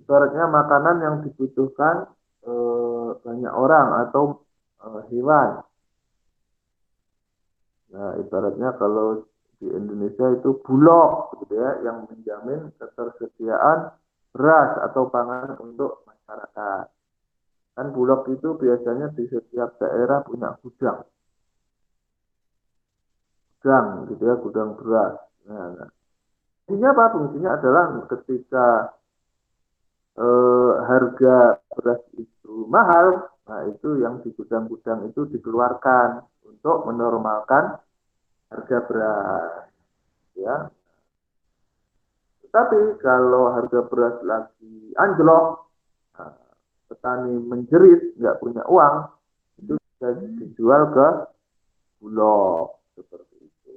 ibaratnya makanan yang dibutuhkan banyak orang atau hewan. Nah, ibaratnya kalau di Indonesia itu Bulog, gitu ya, yang menjamin ketersediaan beras atau pangan untuk masyarakat. Kan Bulog itu biasanya di setiap daerah punya gudang, gitu ya, gudang beras. Nah, fungsinya apa? Fungsinya adalah ketika harga beras itu mahal, nah itu yang di gudang-gudang itu dikeluarkan untuk menormalkan harga beras, ya. Tetapi kalau harga beras lagi anjlok, petani menjerit, nggak punya uang, itu bisa dijual ke Bulog, seperti itu.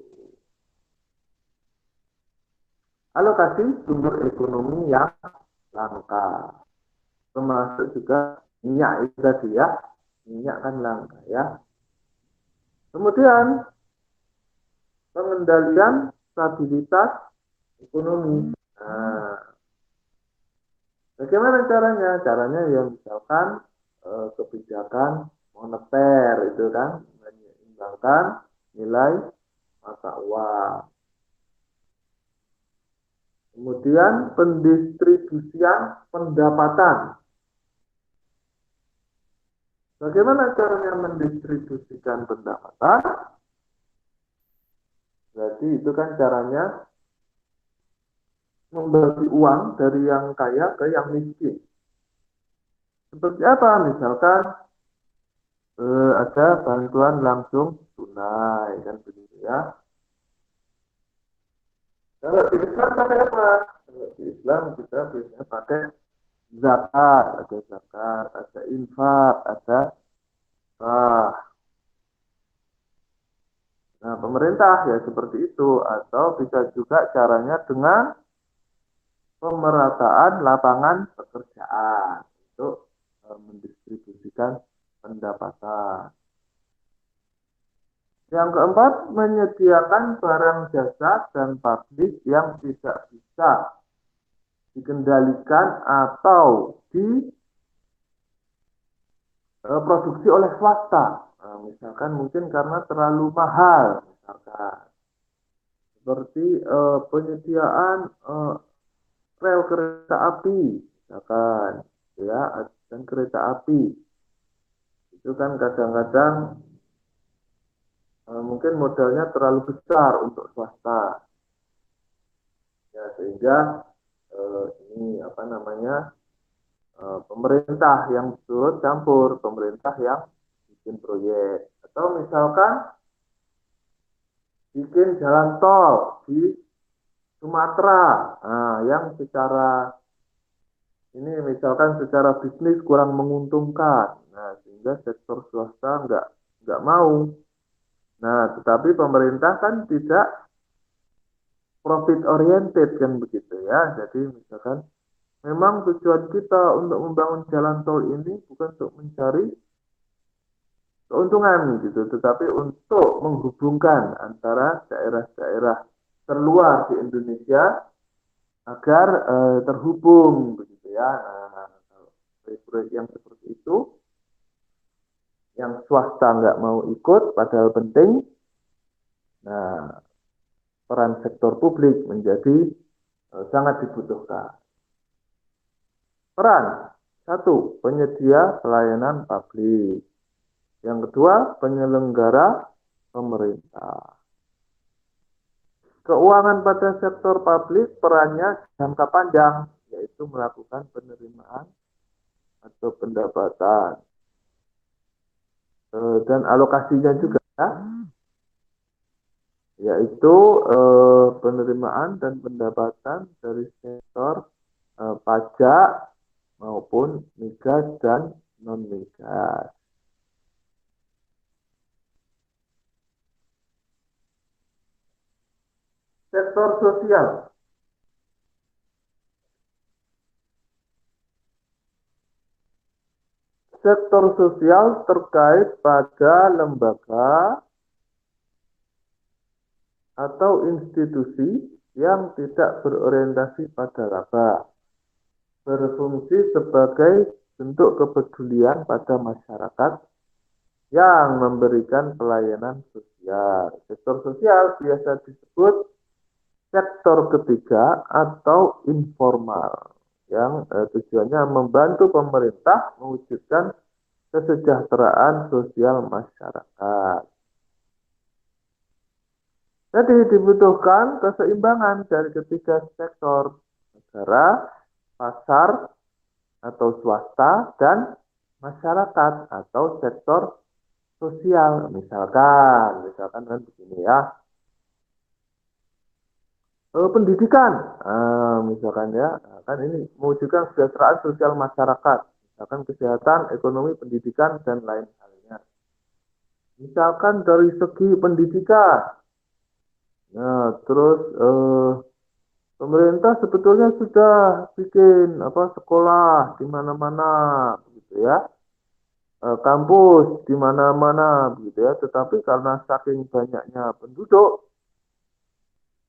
Alokasi sumber ekonomi yang langka, termasuk juga minyak itu tadi ya, minyak kan langka ya. Kemudian pengendalian stabilitas ekonomi. Nah, bagaimana caranya? Caranya ya misalkan kebijakan moneter itu kan menyeimbangkan nilai mata uang. Kemudian pendistribusian pendapatan. Bagaimana caranya mendistribusikan pendapatan? Berarti itu kan caranya membagi uang dari yang kaya ke yang miskin. Seperti apa? Misalkan ada bantuan langsung tunai kan begitu ya. Kalau di Islam pakai apa? Kalau di Islam kita biasanya pakai zakat, ada infak, ada ah. Nah, pemerintah ya seperti itu, atau bisa juga caranya dengan pemerataan lapangan pekerjaan untuk mendistribusikan pendapatan. Yang keempat, menyediakan barang jasa dan publik yang tidak bisa dikendalikan atau diproduksi oleh swasta. Nah, misalkan mungkin karena terlalu mahal, misalkan seperti penyediaan rel kereta api, misalkan ya, dan kereta api itu kan kadang-kadang mungkin modalnya terlalu besar untuk swasta, ya sehingga ini apa namanya pemerintah yang turut campur, pemerintah yang bikin proyek, atau misalkan bikin jalan tol di Sumatera, yang secara ini misalkan secara bisnis kurang menguntungkan, nah sehingga sektor swasta nggak mau. Nah, tetapi pemerintah kan tidak profit oriented kan begitu ya. Jadi misalkan memang tujuan kita untuk membangun jalan tol ini bukan untuk mencari keuntungan gitu, tetapi untuk menghubungkan antara daerah-daerah terluar di Indonesia agar terhubung begitu ya. Nah, proyek-proyek yang seperti itu yang swasta nggak mau ikut padahal penting. Nah, peran sektor publik menjadi sangat dibutuhkan. Peran satu, penyedia pelayanan publik. Yang kedua, penyelenggara pemerintah. Keuangan pada sektor publik perannya jangka panjang, yaitu melakukan penerimaan atau pendapatan dan alokasinya juga, yaitu penerimaan dan pendapatan dari sektor pajak maupun migas dan non-migas. Sektor sosial. Sektor sosial terkait pada lembaga atau institusi yang tidak berorientasi pada laba, berfungsi sebagai bentuk kepedulian pada masyarakat yang memberikan pelayanan sosial. Sektor sosial biasa disebut sektor ketiga atau informal, yang tujuannya membantu pemerintah mewujudkan kesejahteraan sosial masyarakat. Jadi dibutuhkan keseimbangan dari ketiga sektor, negara, pasar atau swasta, dan masyarakat atau sektor sosial. Misalkan kan begini ya, pendidikan, misalkan ya, kan ini mewujudkan kesejahteraan sosial masyarakat, misalkan kesehatan, ekonomi, pendidikan, dan lain halnya. Misalkan dari segi pendidikan, nah terus pemerintah sebetulnya sudah bikin sekolah di mana-mana, begitu ya, kampus di mana-mana, begitu ya, tetapi karena saking banyaknya penduduk,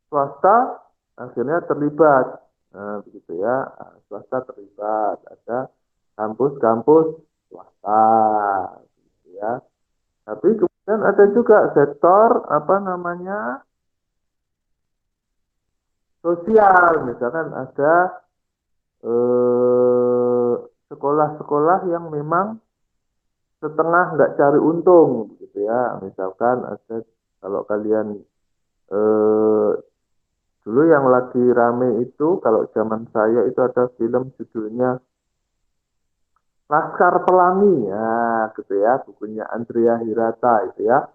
swasta akhirnya terlibat. Nah, begitu ya, swasta terlibat, ada kampus-kampus swasta, gitu ya. Tapi kemudian ada juga sektor apa namanya sosial, misalkan ada sekolah-sekolah yang memang setengah nggak cari untung, gitu ya. Misalkan ada, kalau kalian eh, dulu yang lagi rame itu, kalau zaman saya itu ada film judulnya Laskar Pelangi, ya gitu ya, bukunya Andrea Hirata itu ya.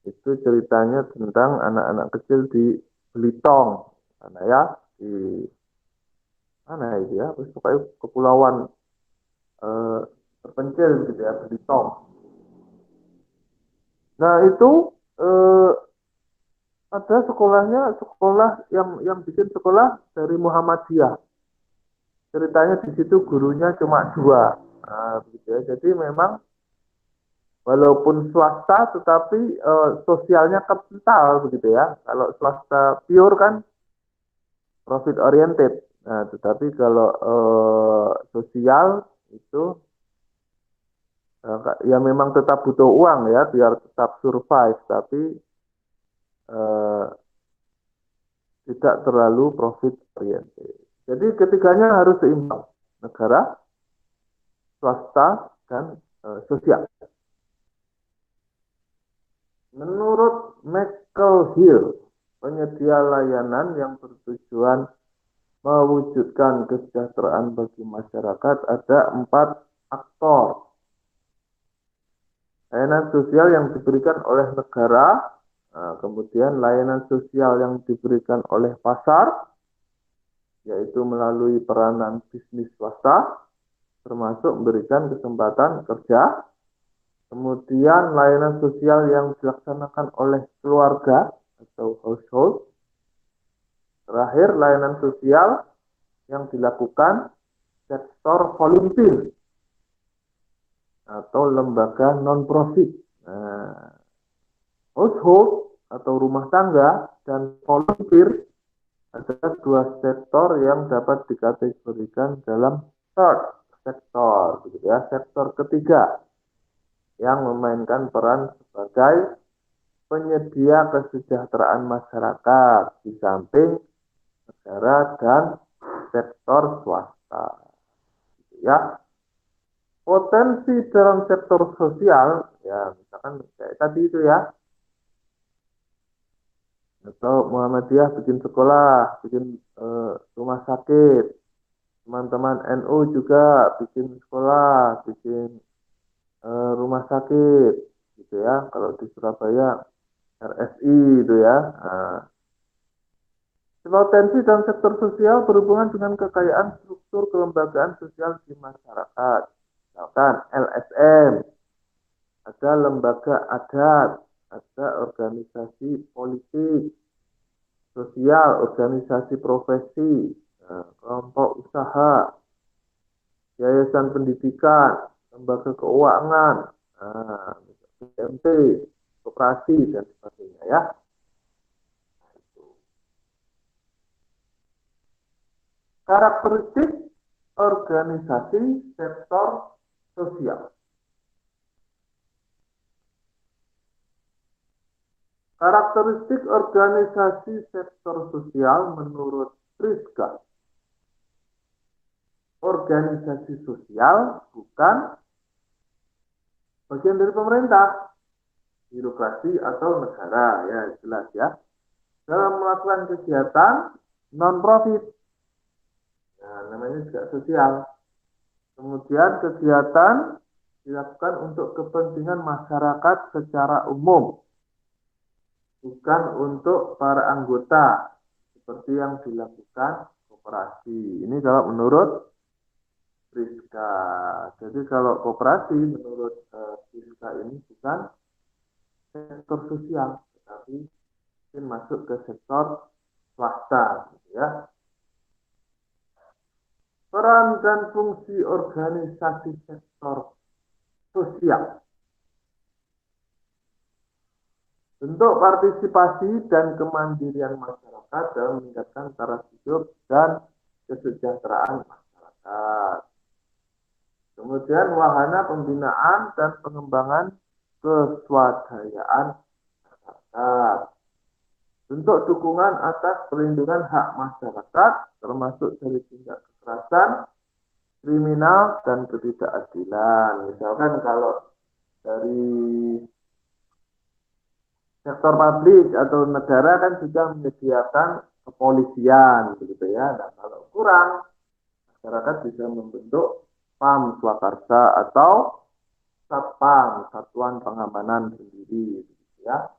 Itu ceritanya tentang anak-anak kecil di Belitung, mana ya, di mana itu ya, pokoknya kepulauan eh, terpencil gitu ya, Belitung. Nah itu eh, ada sekolahnya, sekolah yang bikin sekolah dari Muhammadiyah. Ceritanya di situ gurunya cuma dua. Nah, begitu ya. Jadi memang walaupun swasta tetapi sosialnya kental begitu ya. Kalau swasta pure kan profit oriented. Nah, tetapi kalau sosial itu ya memang tetap butuh uang ya biar tetap survive, tapi eh, tidak terlalu profit oriented. Jadi ketiganya harus seimbang, negara, swasta, dan sosial. Menurut Michael Hill, penyedia layanan yang bertujuan mewujudkan kesejahteraan bagi masyarakat, ada 4 aktor. Layanan sosial yang diberikan oleh negara, kemudian layanan sosial yang diberikan oleh pasar, yaitu melalui peranan bisnis swasta, termasuk memberikan kesempatan kerja. Kemudian layanan sosial yang dilaksanakan oleh keluarga atau household. Terakhir, layanan sosial yang dilakukan sektor volunteer atau lembaga non-profit. Nah, household atau rumah tangga dan volunteer adalah 2 sektor yang dapat dikategorikan dalam third sektor, gitu ya, sektor ketiga yang memainkan peran sebagai penyedia kesejahteraan masyarakat di samping negara dan sektor swasta, gitu ya. Potensi dalam sektor sosial, ya misalkan kayak tadi itu ya, atau Muhammadiyah bikin sekolah, bikin rumah sakit, teman-teman NU juga bikin sekolah, bikin rumah sakit, gitu ya. Kalau di Surabaya RSI itu ya. Nah, potensi dalam sektor sosial berhubungan dengan kekayaan struktur kelembagaan sosial di masyarakat. Misalkan LSM, ada lembaga adat, ada organisasi politik, sosial, organisasi profesi, kelompok usaha, yayasan pendidikan, lembaga keuangan, BMT, koperasi, dan sebagainya ya. Karakteristik organisasi sektor sosial. Karakteristik organisasi sektor sosial menurut Priska. Organisasi sosial bukan bagian dari pemerintah, birokrasi atau negara, ya jelas ya. Dalam melakukan kegiatan non-profit, nah, namanya juga sosial. Kemudian kegiatan dilakukan untuk kepentingan masyarakat secara umum, bukan untuk para anggota, seperti yang dilakukan koperasi. Ini kalau menurut Priska. Jadi kalau koperasi menurut Priska ini bukan sektor sosial, tetapi mungkin masuk ke sektor swasta, gitu ya. Peran dan fungsi organisasi sektor sosial. Bentuk partisipasi dan kemandirian masyarakat dalam meningkatkan taraf hidup dan kesejahteraan masyarakat. Kemudian wahana pembinaan dan pengembangan keswadayaan masyarakat. Bentuk dukungan atas perlindungan hak masyarakat, termasuk dari tindak kekerasan, kriminal, dan ketidakadilan. Misalkan kalau dari sektor publik atau negara kan sudah menyediakan kepolisian, begitu ya. Nah, kalau kurang, masyarakat bisa membentuk PAM Swakarsa atau Satpam, Satuan Pengamanan Sendiri, begitu ya.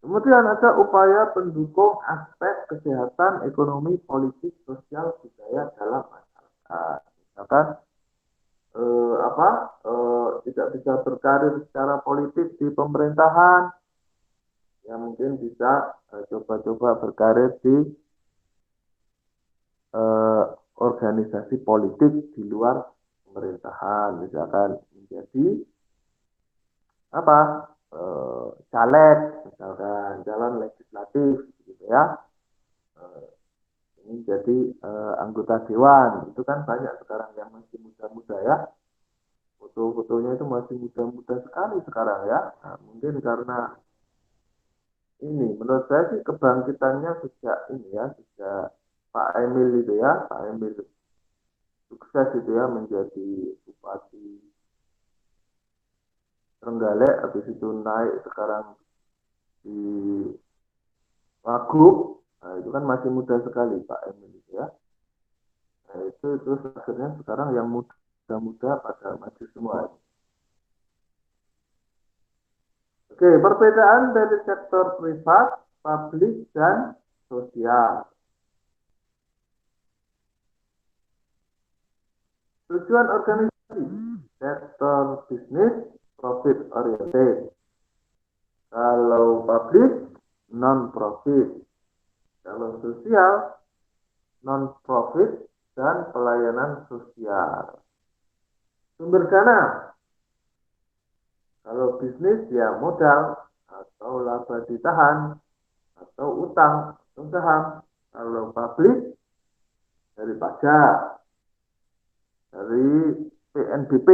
Kemudian ada upaya pendukung aspek kesehatan, ekonomi, politik, sosial, budaya dalam masyarakat. Misalkan tidak bisa berkarir secara politik di pemerintahan, ya mungkin bisa coba-coba berkarir di organisasi politik di luar pemerintahan, misalkan menjadi caleg, misalkan calon legislatif, gitu ya. Ini jadi anggota dewan, itu kan banyak sekarang yang masih muda-muda ya. Foto-fotonya itu masih muda-muda sekali sekarang ya. Nah, mungkin karena ini, menurut saya sih kebangkitannya sejak ini ya, sejak Pak Emil itu ya, Pak Emil sukses itu ya menjadi bupati Trenggalek, habis itu naik sekarang di Wagub. Nah, itu kan masih muda sekali Pak Emil itu ya. Nah, itu terus akhirnya sekarang yang muda-muda pada maju semua. Oke, perbedaan dari sektor privat, publik, dan sosial. Tujuan organisasi, sektor bisnis, profit oriented. Kalau publik, non-profit. Kalau sosial, non-profit dan pelayanan sosial. Sumber dana. Kalau bisnis ya modal atau laba ditahan atau utang atau saham. Kalau publik dari pajak, dari PNBP,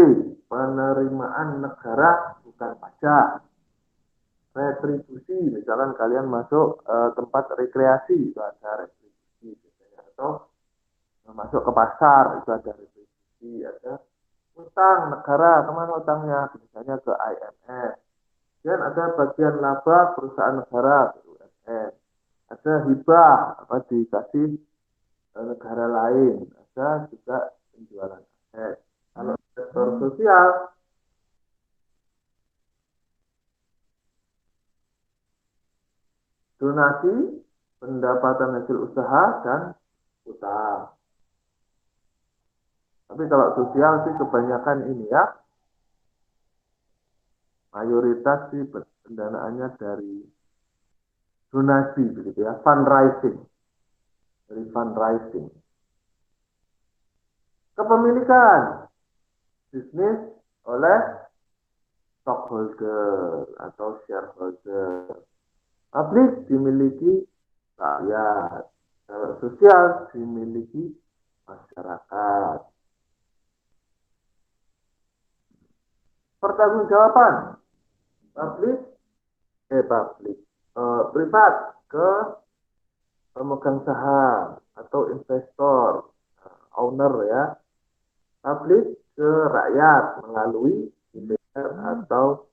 penerimaan negara bukan pajak. Retribusi, misalkan kalian masuk tempat rekreasi, itu ada retribusi biasanya. Atau masuk ke pasar, itu ada retribusi. Ada utang negara, kemana utangnya? Misalnya ke IMF. Dan ada bagian laba perusahaan negara, BUMN. Ada hibah, dikasih negara lain. Ada juga penjualan aset. Kalau sektor sosial, donasi, pendapatan hasil usaha, dan utang. Tapi kalau sosial sih kebanyakan ini ya, mayoritas sih pendanaannya dari donasi, begitu ya, fundraising, dari fundraising. Kepemilikan, bisnis oleh stockholder atau shareholder. Publik dimiliki rakyat. Kalau sosial dimiliki masyarakat. Pertanggungjawaban privat ke pemegang saham atau investor, owner ya. Publik ke rakyat melalui DPR atau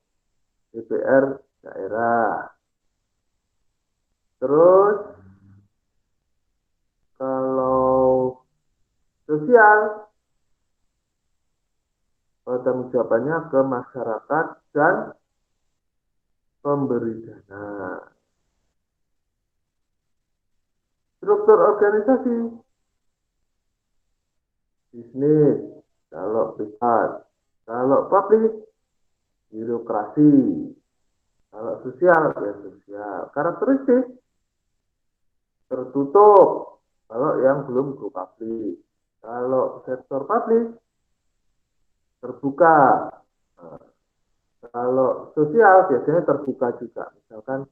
DPR daerah. Terus kalau sosial, pertanggung jawabannya ke masyarakat dan pemberi dana. Struktur organisasi, bisnis, kalau privat. Kalau publik, birokrasi. Kalau sosial, ya sosial. Karakteristik, tertutup. Kalau yang belum go publik. Kalau sektor publik, terbuka. Kalau sosial biasanya terbuka juga, misalkan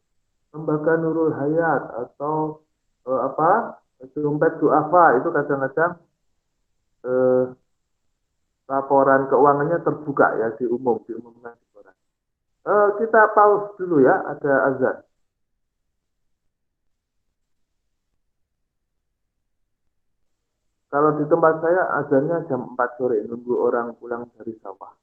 Lembaga Nurul Hayat atau apa dompet duafa itu kadang-kadang eh, laporan keuangannya terbuka ya diumumkan di koran. Kita pause dulu ya, ada azan. Kalau di tempat saya azannya jam 4 sore, nunggu orang pulang dari sawah.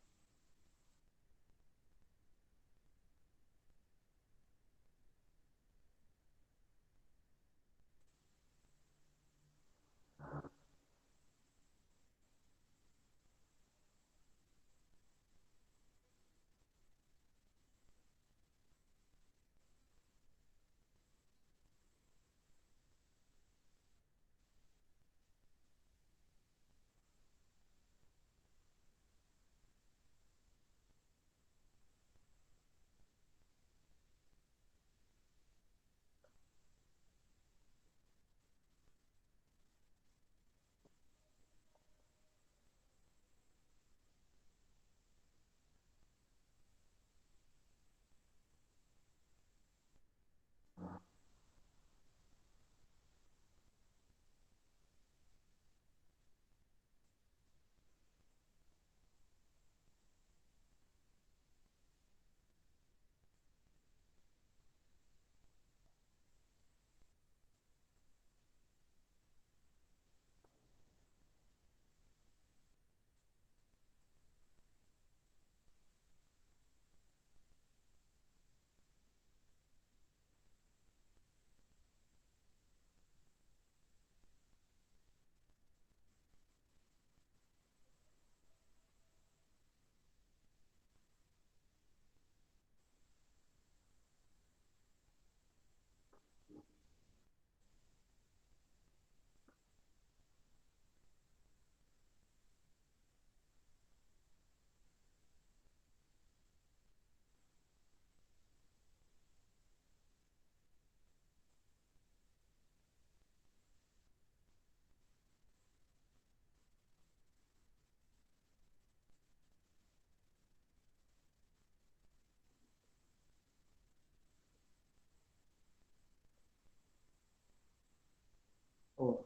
Oh,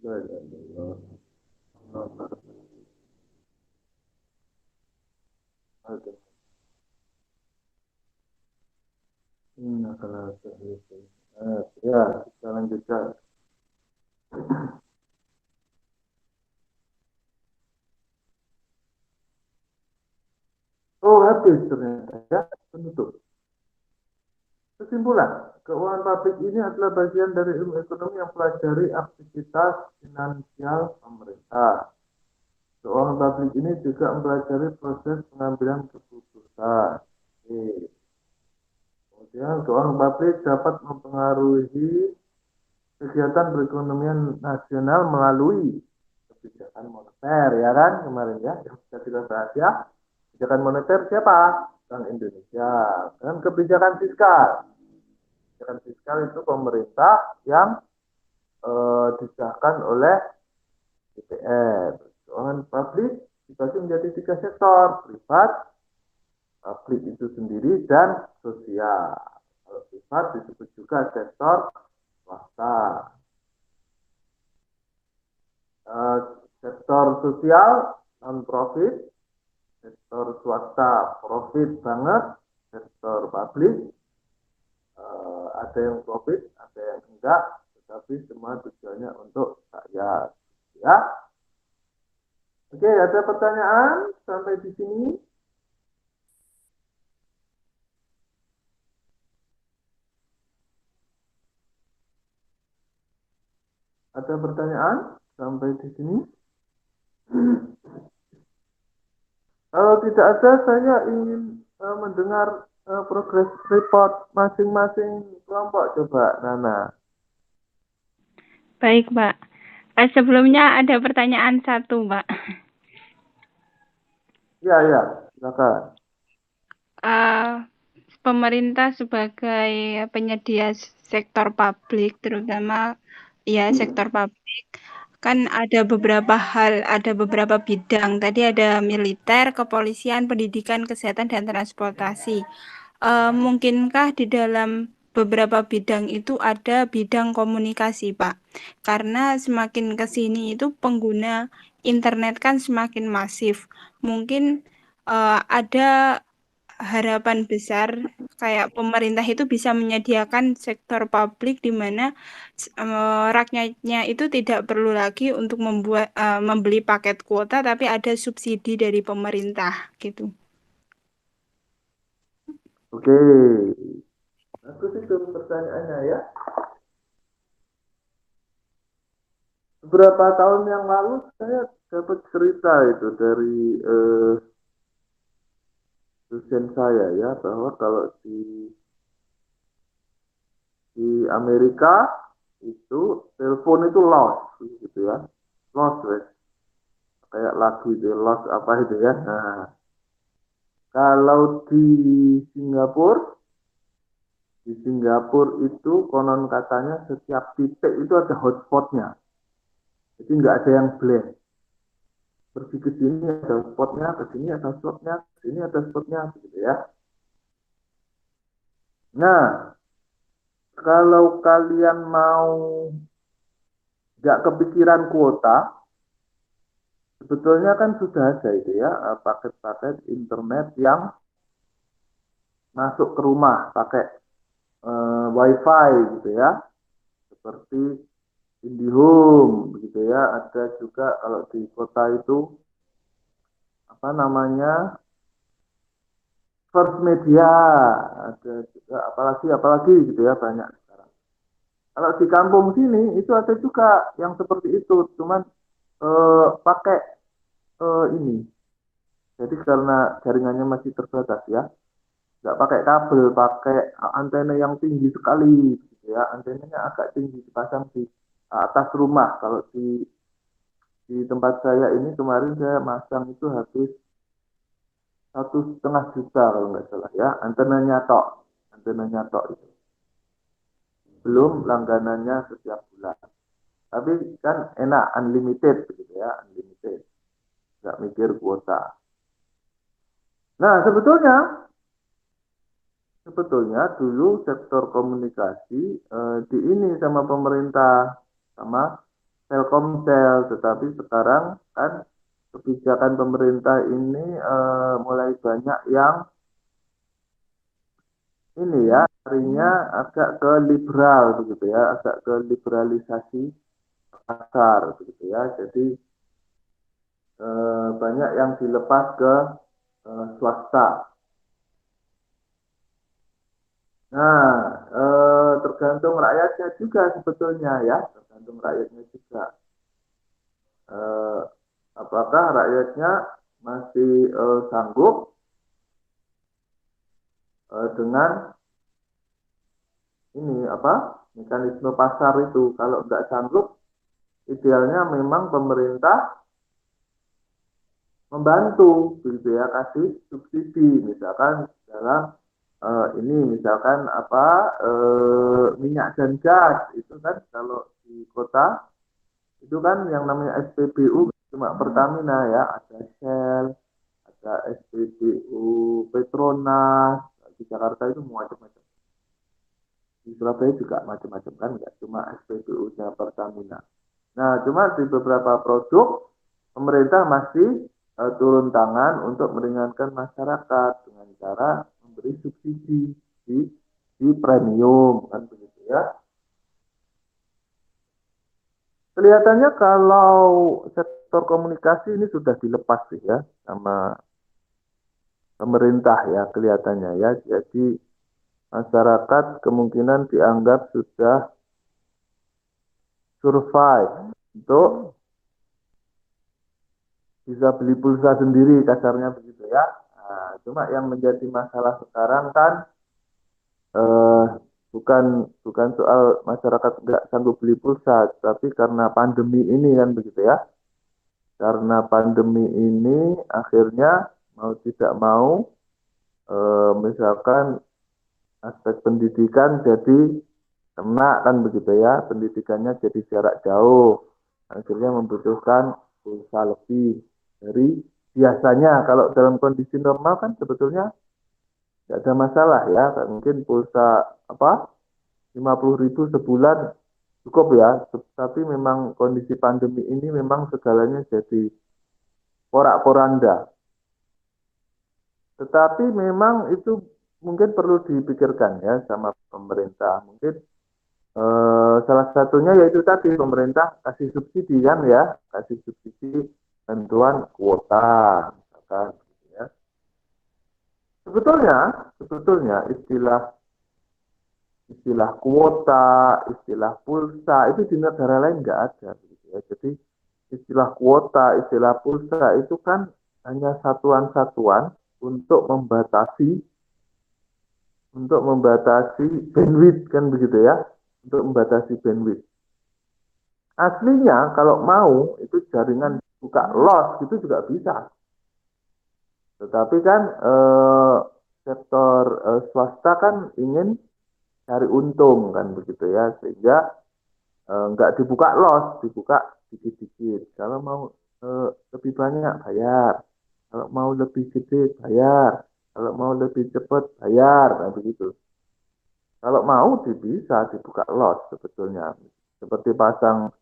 ya, ya, ya. Oke. Kalau itu. Ya, kita lanjutkan. Oh, habis ternyata ya, penutup. Kesimpulan, keuangan publik ini adalah bagian dari ilmu ekonomi yang pelajari aktivitas finansial pemerintah. Keuangan publik ini juga mempelajari proses pengambilan keputusan. Oke. Kemudian, keuangan publik dapat mempengaruhi kegiatan perekonomian nasional melalui kebijakan moneter, ya kan kemarin ya yang sudah kita bahas ya. Kebijakan moneter siapa? Bank Indonesia. Dan kebijakan fiskal. Kebijakan fiskal itu pemerintah yang disahkan oleh DPR. Keuangan publik dibagi menjadi 3 sektor, privat, publik itu sendiri, dan sosial. Kalau privat disebut juga sektor swasta. Sektor sosial non-profit, sektor swasta profit banget, sektor publik ada yang profit, ada yang enggak, tetapi semua tujuannya untuk rakyat. Ya, oke, ada pertanyaan sampai di sini? Ada pertanyaan sampai di sini? Kalau tidak ada, saya ingin mendengar progress report masing-masing kelompok. Coba, Nana. Baik, Pak. Sebelumnya ada pertanyaan satu, Pak. Ya, ya, silakan. Pemerintah sebagai penyedia sektor publik, terutama ya sektor publik, kan ada beberapa hal, ada beberapa bidang. Tadi ada militer, kepolisian, pendidikan, kesehatan, dan transportasi. Mungkinkah di dalam beberapa bidang itu ada bidang komunikasi, Pak? Karena semakin ke sini itu pengguna internet kan semakin masif. Mungkin ada harapan besar kayak pemerintah itu bisa menyediakan sektor publik di mana rakyatnya itu tidak perlu lagi untuk membeli paket kuota, tapi ada subsidi dari pemerintah gitu. Oke, bagus itu pertanyaannya ya. Beberapa tahun yang lalu saya dapat cerita itu dari dosen saya ya, bahwa kalau di Amerika itu telepon itu lost gitu ya, lost wes, kayak lagu itu lost apa itu ya. Nah, kalau di Singapura itu konon katanya setiap titik itu ada hotspotnya, jadi nggak ada yang blank. Pergi ke sini ada hotspotnya, ke sini ada hotspotnya, ke sini ada hotspotnya, begitu ya. Nah, kalau kalian mau nggak kepikiran kuota, sebetulnya kan sudah ada itu ya, paket-paket internet yang masuk ke rumah pakai wifi gitu ya, seperti IndiHome begitu ya. Ada juga kalau di kota itu apa namanya, First Media, ada juga apalagi gitu ya, banyak sekarang. Kalau di kampung sini itu ada juga yang seperti itu, cuman pakai ini. Jadi karena jaringannya masih terbatas ya, nggak pakai kabel, pakai antena yang tinggi sekali, gitu ya. Antenanya agak tinggi, dipasang di atas rumah. Kalau di tempat saya ini kemarin saya masang itu habis 1,5 juta kalau nggak salah ya, antenanya tok itu. Belum langganannya setiap bulan. Tapi kan enak, unlimited gitu ya, unlimited. Nggak mikir kuota. Nah, sebetulnya dulu sektor komunikasi di ini sama pemerintah, sama Telkomsel, tetapi sekarang kan kebijakan pemerintah ini mulai banyak yang ini ya, harinya agak ke liberal begitu ya, agak ke liberalisasi pasar begitu ya. Jadi banyak yang dilepas ke swasta. Nah, tergantung rakyatnya juga sebetulnya ya, tergantung rakyatnya juga. Eh, Apakah rakyatnya masih sanggup dengan ini apa, mekanisme pasar itu? Kalau nggak sanggup, idealnya memang pemerintah membantu begitu ya, kasih subsidi misalkan dalam ini misalkan apa, minyak dan gas itu kan kalau di kota itu kan yang namanya SPBU cuma Pertamina ya, ada Shell, ada SPBU Petronas. Di Jakarta itu macam-macam, di Surabaya juga macam-macam kan, nggak cuma SPBU-nya Pertamina. Nah, cuma di beberapa produk pemerintah masih turun tangan untuk meringankan masyarakat dengan cara memberi subsidi di, di premium kan begitu ya. Kelihatannya kalau sektor komunikasi ini sudah dilepas sih ya sama pemerintah ya, kelihatannya ya. Jadi masyarakat kemungkinan dianggap sudah survive untuk bisa beli pulsa sendiri, kasarnya begitu ya. Nah, cuma yang menjadi masalah sekarang kan eh, bukan soal masyarakat nggak sanggup beli pulsa, tapi karena pandemi ini kan begitu ya. Karena pandemi ini akhirnya mau tidak mau misalkan aspek pendidikan jadi kena kan begitu ya, pendidikannya jadi jarak jauh. akhirnya membutuhkan pulsa lebih dari biasanya. Kalau dalam kondisi normal kan sebetulnya tidak ada masalah ya, mungkin pulsa apa 50.000 sebulan cukup ya, tapi memang kondisi pandemi ini memang segalanya jadi porak-poranda. Tetapi memang itu mungkin perlu dipikirkan ya sama pemerintah. Mungkin salah satunya yaitu tadi pemerintah kasih subsidi kan ya, kasih subsidi bantuan kuota misalkan gitu ya. Sebetulnya istilah kuota, istilah pulsa itu di negara lain nggak ada gitu ya. Jadi istilah kuota, istilah pulsa itu kan hanya satuan-satuan untuk membatasi bandwidth kan begitu ya, untuk membatasi bandwidth. Aslinya kalau mau itu jaringan buka los itu juga bisa. Tetapi kan sektor swasta kan ingin cari untung kan begitu ya, sehingga nggak dibuka los, dibuka dikit-dikit. Kalau mau lebih banyak bayar, kalau mau lebih gede bayar, kalau mau lebih cepat bayar, nah begitu. Kalau mau bisa dibuka los sebetulnya. Seperti pasang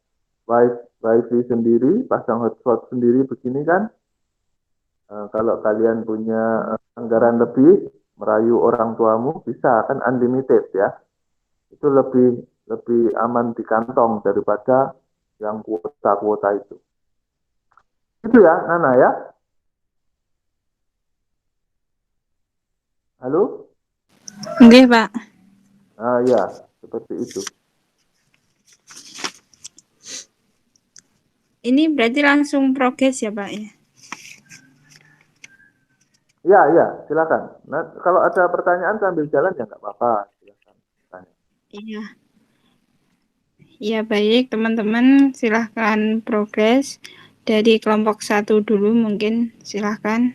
wifi sendiri, pasang hotspot sendiri begini kan. Kalau kalian punya anggaran lebih, merayu orang tuamu bisa kan unlimited ya. Itu lebih lebih aman di kantong daripada yang kuota-kuota itu. Itu ya, Nana ya. Halo? Oke, Pak. Ah ya, seperti itu. Ini berarti langsung progres ya, Pak ya? Ya, silakan. Nah, kalau ada pertanyaan sambil jalan ya nggak apa-apa, silakan tanya. Iya. Ya, baik teman-teman, silahkan progres dari kelompok 1 dulu mungkin, silahkan.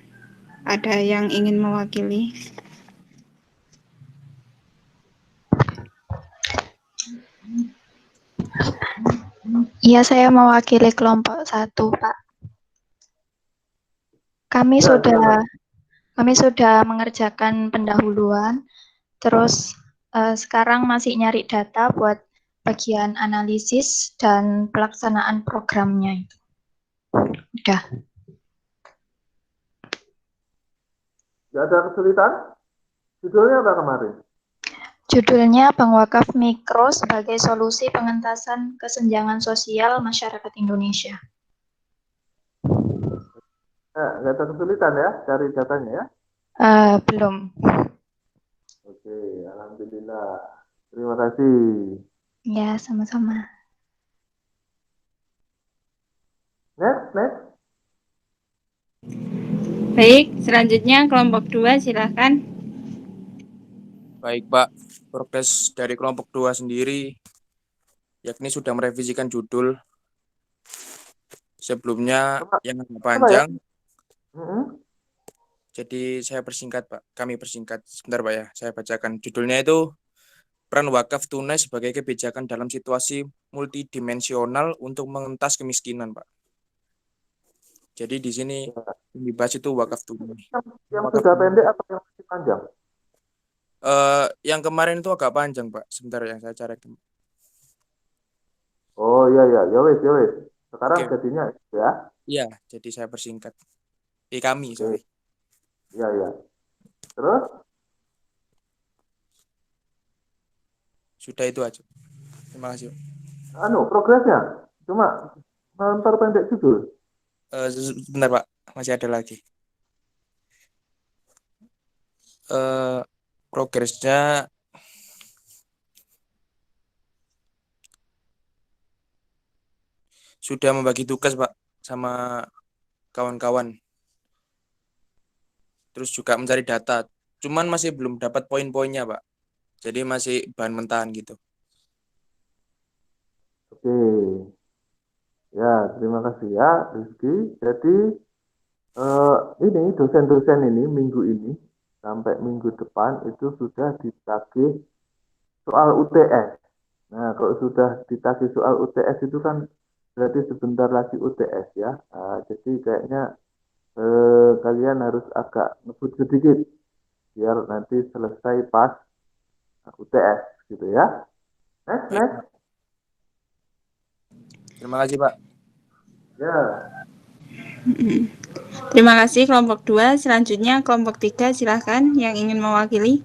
Ada yang ingin mewakili? Iya, saya mewakili kelompok 1, Pak. Kami Ya, silakan. sudah mengerjakan pendahuluan, terus sekarang masih nyari data buat bagian analisis dan pelaksanaan programnya itu. Udah. Nggak ada kesulitan? Judulnya apa kemarin? Judulnya Bank Wakaf Mikro sebagai solusi pengentasan kesenjangan sosial masyarakat Indonesia. Nggak ada kesulitan ya cari datanya ya? Belum. Oke, alhamdulillah. Terima kasih. Ya, sama-sama. Next. Baik, selanjutnya kelompok 2 silahkan. Baik, Pak. Progres dari kelompok 2 sendiri yakni sudah merevisikan judul. Sebelumnya yang agak panjang. Jadi saya persingkat, Pak. Kami persingkat. Sebentar, Pak ya. Saya bacakan. Judulnya itu peran wakaf tunai sebagai kebijakan dalam situasi multidimensional untuk mengentas kemiskinan, Pak. Jadi di sini yang dibahas itu wakaf tunai. Yang sudah pendek apa yang masih panjang? Yang kemarin itu agak panjang, Pak. Sebentar ya, saya cari. Oh iya, ya wes. Sekarang Oke. jadinya ya. Iya, jadi saya persingkat. Kami, sorry. Iya. Terus? Sudah itu aja. Terima kasih. Progresnya cuma memperpendek judul. Sebentar, Pak, masih ada lagi. Progresnya sudah membagi tugas, Pak, sama kawan-kawan. Terus juga mencari data. Cuman masih belum dapat poin-poinnya, Pak. Jadi masih bahan mentahan gitu. Oke. Ya, terima kasih ya, Rizky. Jadi ini dosen-dosen ini minggu ini sampai minggu depan itu sudah ditagih soal UTS. Nah, kalau sudah ditagih soal UTS itu kan berarti sebentar lagi UTS ya. Jadi kayaknya kalian harus agak ngebut sedikit biar nanti selesai pas UTS gitu ya. Next. Terima kasih, Pak. Ya, Terima kasih kelompok 2. Selanjutnya kelompok 3, silahkan yang ingin mewakili.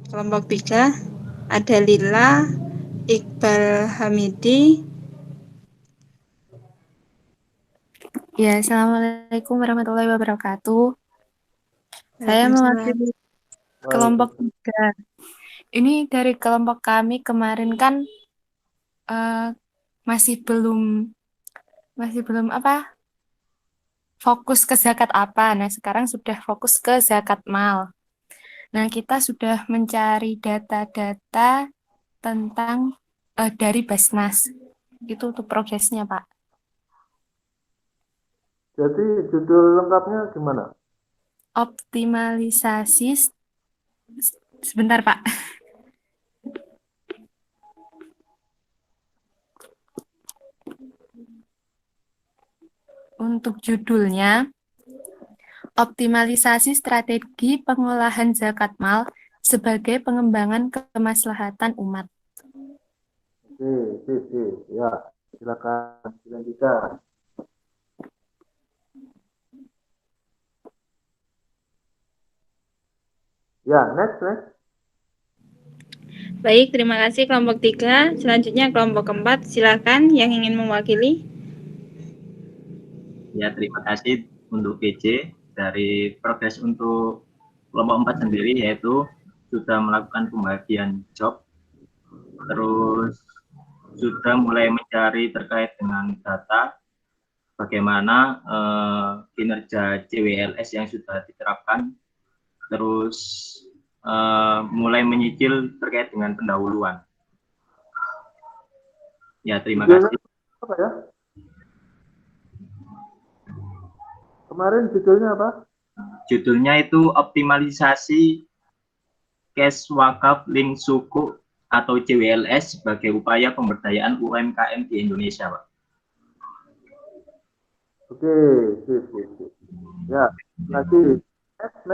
Kelompok 3 ada Lila, Iqbal Hamidi. Ya, Assalamualaikum warahmatullahi wabarakatuh. Saya Waalaikumsalam. mewakili kelompok 3. Ini dari kelompok kami kemarin kan masih belum fokus ke zakat apa. Nah, sekarang sudah fokus ke zakat mal. Nah, kita sudah mencari data-data tentang dari Basnas. Itu untuk progresnya, Pak. jadi judul lengkapnya gimana? Optimalisasi sebentar, Pak. Untuk judulnya, optimalisasi strategi pengolahan zakat mal sebagai pengembangan kemaslahatan umat. Oke. Ya, silakan dilanjutkan. Ya, next. Baik, terima kasih kelompok 3. Selanjutnya kelompok 4, silakan yang ingin mewakili. Ya, terima kasih untuk PJ. Dari progres untuk kelompok 4 sendiri, yaitu sudah melakukan pembagian job, terus sudah mulai mencari terkait dengan data, bagaimana kinerja CWLS yang sudah diterapkan, terus mulai menyicil terkait dengan pendahuluan. Ya, terima kasih. Apa ya? Kemarin judulnya apa? Judulnya itu optimalisasi cash wakaf link suku atau CWLS sebagai upaya pemberdayaan UMKM di Indonesia, Pak. Oke, sip. Ya, lagi. Next.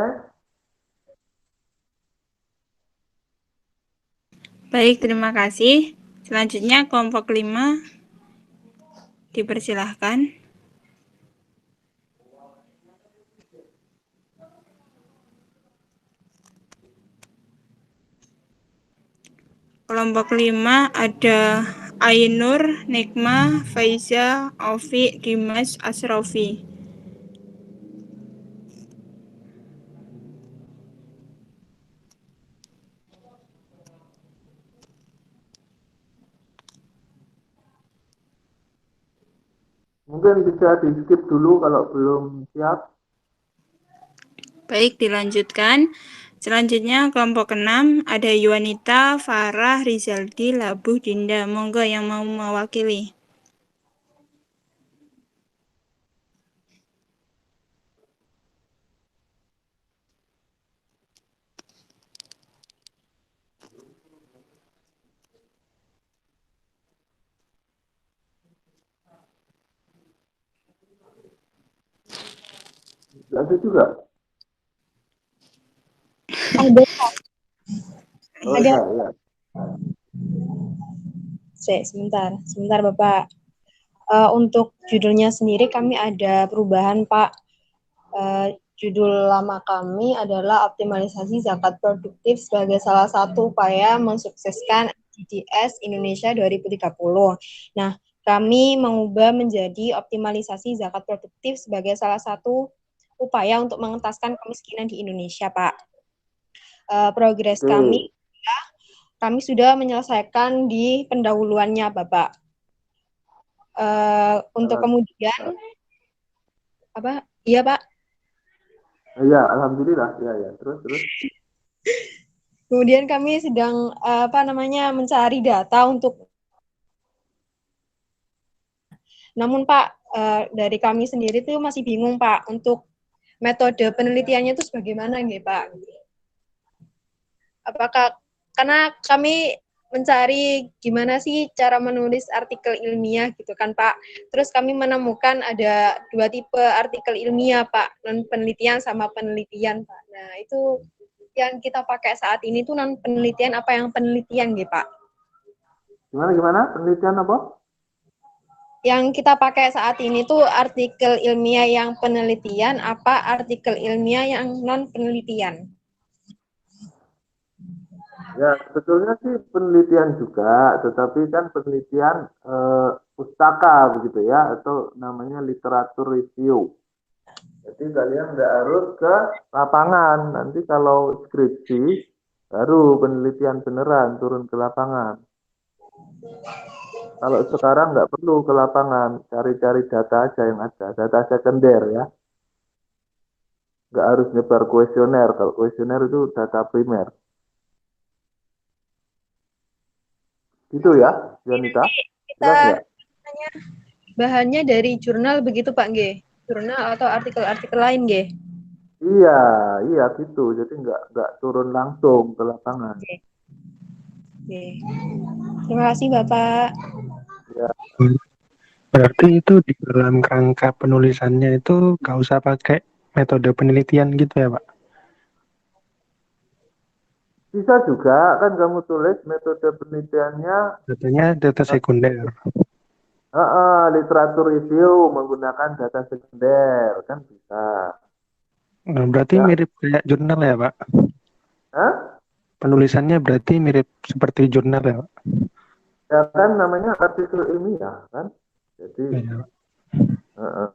Baik, terima kasih. Selanjutnya kelompok 5, dipersilahkan. Kelompok 5 ada Ainur, Nikma, Faiza, Ovi, Dimas, Asrofi. Mungkin bisa di-skip dulu kalau belum siap. Baik, dilanjutkan. Selanjutnya kelompok 6 ada Yuanita, Farah, Rizaldi, Labuh, Dinda. Monggo yang mau mewakili. Ada juga. Ada. Oh, Ada. ya. Sebentar Bapak. Untuk judulnya sendiri kami ada perubahan, Pak. Judul lama kami adalah optimalisasi zakat produktif sebagai salah satu upaya mensukseskan SDGs Indonesia 2030. Nah, kami mengubah menjadi optimalisasi zakat produktif sebagai salah satu upaya untuk mengentaskan kemiskinan di Indonesia, Pak. Progres kami sudah menyelesaikan di pendahuluannya, Bapak. Untuk kemudian apa? Iya, Pak. Ya, alhamdulillah. Ya. Terus. Kemudian kami sedang mencari data untuk. Namun Pak, dari kami sendiri tuh masih bingung, Pak, untuk metode penelitiannya itu sebagaimana nggih, Pak? Apakah karena kami mencari gimana sih cara menulis artikel ilmiah gitu kan Pak. Terus kami menemukan ada 2 tipe artikel ilmiah Pak, non penelitian sama penelitian Pak. Nah itu yang kita pakai saat ini tuh non penelitian apa yang penelitian gitu Pak. Gimana? Penelitian apa? Yang kita pakai saat ini tuh artikel ilmiah yang penelitian apa artikel ilmiah yang non penelitian. Ya, sebetulnya sih penelitian juga, tetapi kan penelitian pustaka begitu ya, atau namanya literatur review. Jadi kalian nggak harus ke lapangan. Nanti kalau skripsi, baru penelitian beneran turun ke lapangan. Kalau sekarang nggak perlu ke lapangan, cari-cari data aja yang ada, data sekunder ya. Nggak harus nyebar kuesioner, kalau kuesioner itu data primer. Gitu ya, Yanita? Jelas nggak? Bahannya dari jurnal begitu Pak G? Jurnal atau artikel-artikel lain G? Iya gitu. Jadi nggak turun langsung ke lapangan. Oke. Terima kasih Bapak. Ya. Berarti itu di dalam kerangka penulisannya itu nggak usah pakai metode penelitian gitu ya Pak? Bisa juga kan kamu tulis metode penelitiannya Datanya data sekunder. literatur review menggunakan data sekunder kan bisa. Nah, berarti Ya. mirip kayak jurnal ya Pak? Hah? Penulisannya berarti mirip seperti jurnal ya Pak? Ya kan namanya artikel ilmiah kan. Jadi Ya,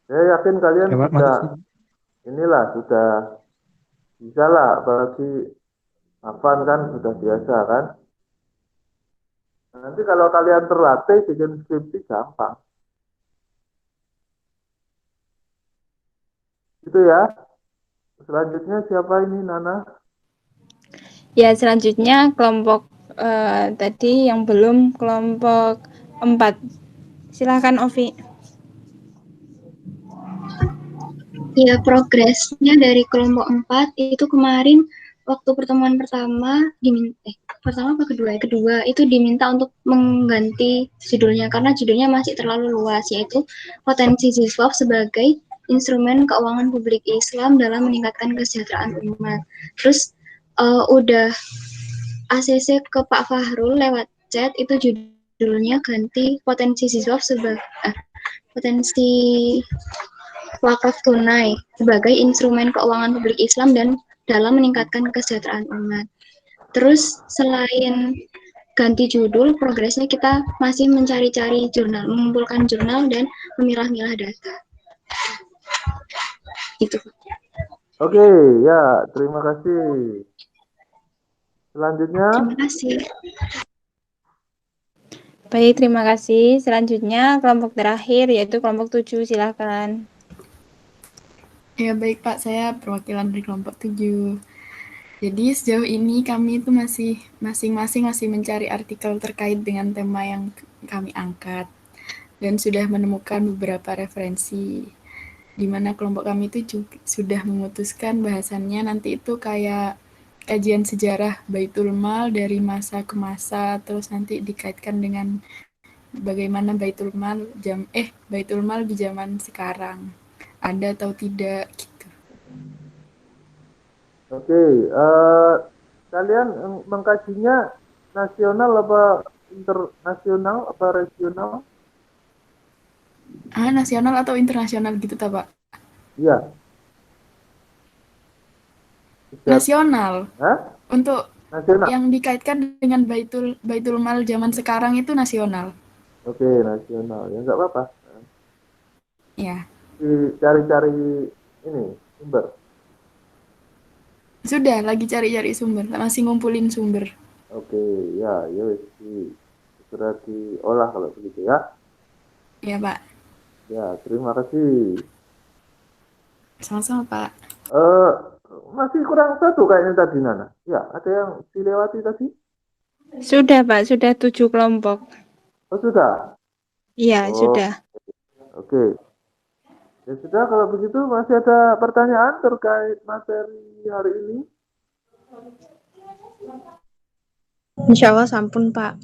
saya yakin kalian ya Pak, sudah makasih. sudah bisa lah, apalagi Afan kan sudah biasa kan. Nanti kalau kalian terlatih bikin skripsi gampang. Itu ya. Selanjutnya siapa ini Nana? Ya, selanjutnya kelompok tadi yang belum kelompok 4. Silakan Ovi. Ya, progresnya dari kelompok 4 itu kemarin waktu pertemuan pertama pertama apa kedua? Kedua itu diminta untuk mengganti judulnya karena judulnya masih terlalu luas, yaitu potensi siswa sebagai instrumen keuangan publik Islam dalam meningkatkan kesejahteraan umat. Terus udah ACC ke Pak Fahrul lewat chat, itu judulnya ganti potensi siswa sebagai potensi wakaf tunai sebagai instrumen keuangan publik Islam dan dalam meningkatkan kesejahteraan umat. Terus selain ganti judul, progresnya kita masih mencari-cari jurnal, mengumpulkan jurnal dan memilah-milah data. Itu. Oke, ya, terima kasih. Selanjutnya. Terima kasih. Baik, terima kasih. Selanjutnya kelompok terakhir yaitu kelompok 7. Silakan. Ya baik Pak, saya perwakilan dari kelompok 7. Jadi sejauh ini kami itu masing-masing masih mencari artikel terkait dengan tema yang kami angkat dan sudah menemukan beberapa referensi di mana kelompok kami itu juga sudah memutuskan bahasannya nanti itu kayak kajian sejarah Baitul Mal dari masa ke masa, terus nanti dikaitkan dengan bagaimana Baitul Mal di zaman sekarang. Ada atau tidak gitu. Oke, kalian mengkajinya nasional apa internasional apa regional? Nasional atau internasional gitu tak Pak? Iya. Nasional. Hah? Untuk nasional. Yang dikaitkan dengan Baitul Mal zaman sekarang itu nasional. Oke, nasional. Ya nggak apa-apa. Ya. Cari-cari ini sumber. Sudah lagi cari-cari sumber, masih ngumpulin sumber. Oke, ya segera diolah kalau begitu ya. Ya Pak. Ya, terima kasih. Sama-sama Pak. Masih kurang satu kayaknya tadi Nana. Ya, ada yang dilewati tadi? Sudah Pak, sudah 7 kelompok. Oh sudah? Iya, sudah. Oke. Ya sudah, kalau begitu masih ada pertanyaan terkait materi hari ini? Insya Allah sampun, Pak.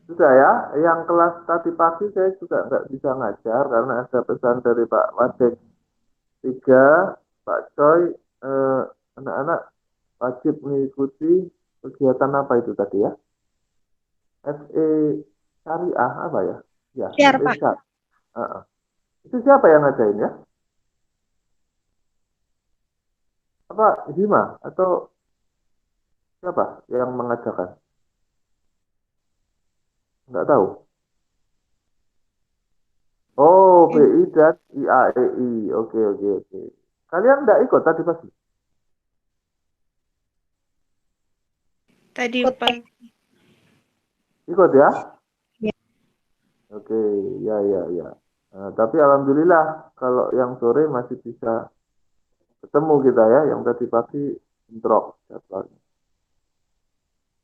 Sudah ya, yang kelas tadi pagi saya juga nggak bisa ngajar karena ada pesan dari Pak Wadek 3, Pak Coy, anak-anak wajib mengikuti kegiatan apa itu tadi ya? FE Syariah apa ya? Ya, Siar, FE Pak. Syariah. Itu siapa yang ngajain ya? Apa Hima atau siapa yang mengajarkan? Nggak tahu. Oh, BI dan IAEI. Oke. Kalian nggak ikut tadi pagi? Tadi Ikut, Pak. Ikut ya? Ya. Oke, ya. Nah, tapi alhamdulillah kalau yang sore masih bisa ketemu kita ya. Yang tadi pagi drop jadwalnya.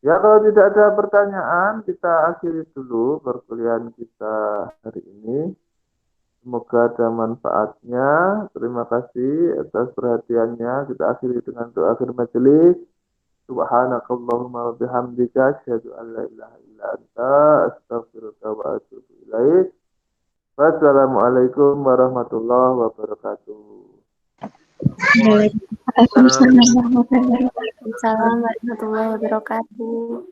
Ya, kalau tidak ada pertanyaan, kita akhiri dulu perkuliahan kita hari ini. Semoga ada manfaatnya. Terima kasih atas perhatiannya. Kita akhiri dengan doa akhir majelis. Subhanakallahumma wa bihamdika asyhadu an la ilaha illa anta astaghfiruka wa atubu ilaik. Wassalamualaikum warahmatullahi wabarakatuh. Waalaikumsalam warahmatullahi wabarakatuh. Assalamualaikum warahmatullahi wabarakatuh.